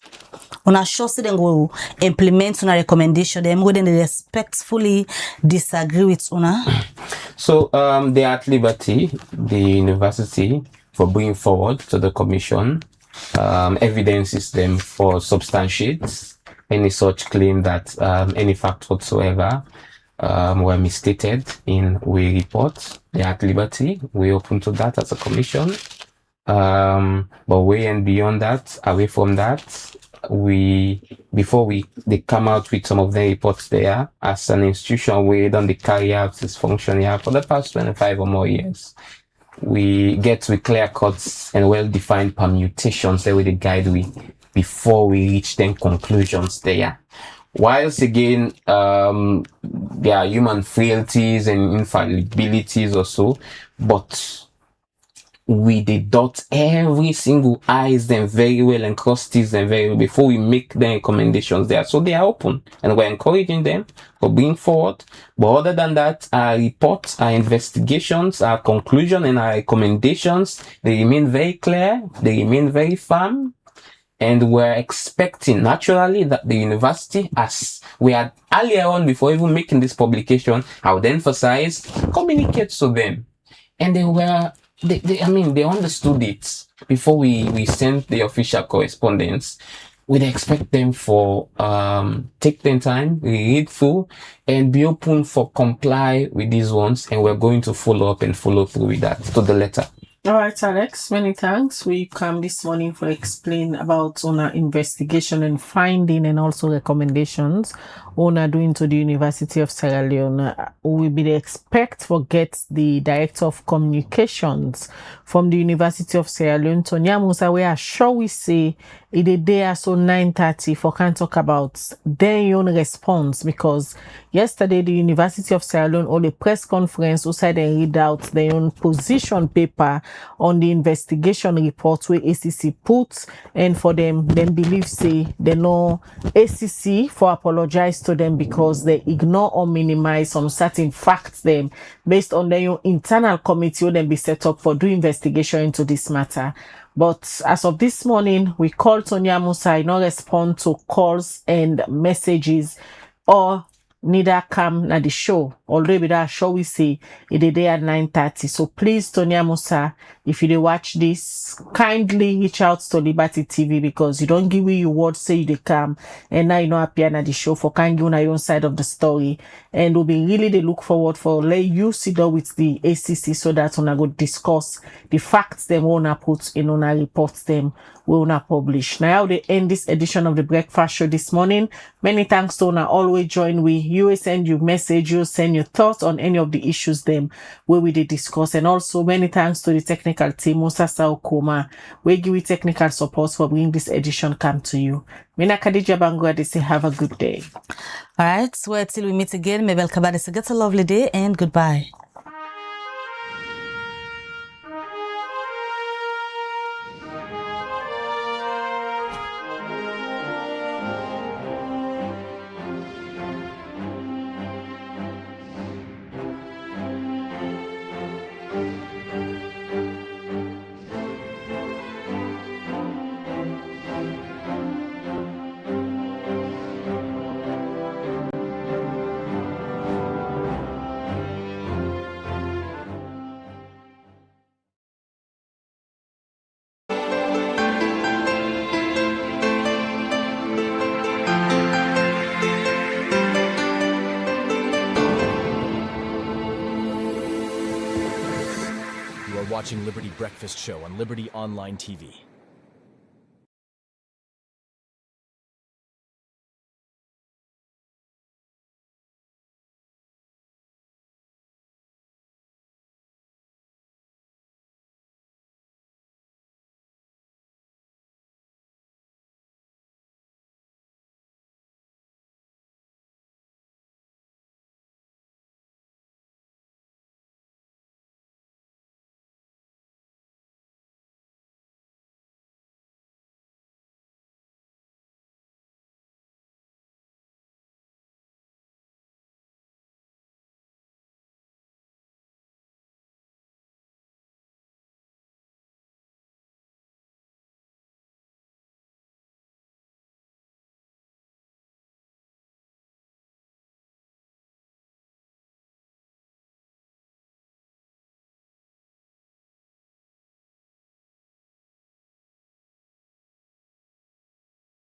Una sure say them go implement una recommendation, them go then respectfully disagree with una. So they are at liberty, the university, for bringing forward to the commission evidences them for substantiate any such claim that any fact whatsoever were misstated in we report. They are at liberty. We open to that as a commission. But way and beyond that, away from that, before they come out with some of the reports there, as an institution, we don't carry out this function here for the past 25 or more years. We get with clear cuts and well-defined permutations there with the guide before we reach then conclusions there. Whilst again, there are human frailties and infallibilities or so, but we dot every single I's them very well and cross T's them very well before we make the recommendations there. So they are open, and we're encouraging them for bringing forward. But other than that, our reports, our investigations, our conclusion, and our recommendations, they remain very clear, they remain very firm. And we're expecting naturally that the university, as we had earlier on before even making this publication, I would emphasize, communicate to them. And they understood it before we sent the official correspondence. We'd expect them for take their time, read through, and be open for comply with these ones. And we're going to follow up and follow through with that to the letter. All right, Alex, many thanks. We come this morning for explain about our investigation and finding and also recommendations doing to the University of Sierra Leone. We will be the expect for get the Director of Communications from the University of Sierra Leone, Tonya Musa, where sure we say it a day so 9:30 for can talk about their own response, because yesterday the University of Sierra Leone hold a press conference outside and read out their own position paper on the investigation report where ACC put, and for them believe say they know ACC for apologize to them because they ignore or minimize some certain facts them based on their own internal committee will then be set up for doing investigation into this matter. But as of this morning, we called Tonya Musa, not respond to calls and messages, or neither come na the show. Although with that show we say it a day at 9:30. So please, Tonya Musa, if you dey watch this, kindly reach out to Liberty TV, because you don't give me your word say you dey come and now you know appear na the show for can give on your own side of the story. And we'll be really they look forward for let you sit down with the ACC so that we go discuss the facts them we wanna put in on our reports them we wanna publish. Now they end this edition of the Breakfast Show this morning. Many thanks to una always join we. You will send your message, you send your thoughts on any of the issues them where we did discuss. And also many thanks to the technical team, Musa Saokoma, we give you technical support for bringing this edition come to you. Mina Khadija Bangwa, they say have a good day. All right, so till we meet again, Mabel Kabade, get a lovely day and goodbye. watching Liberty Breakfast Show on Liberty Online TV.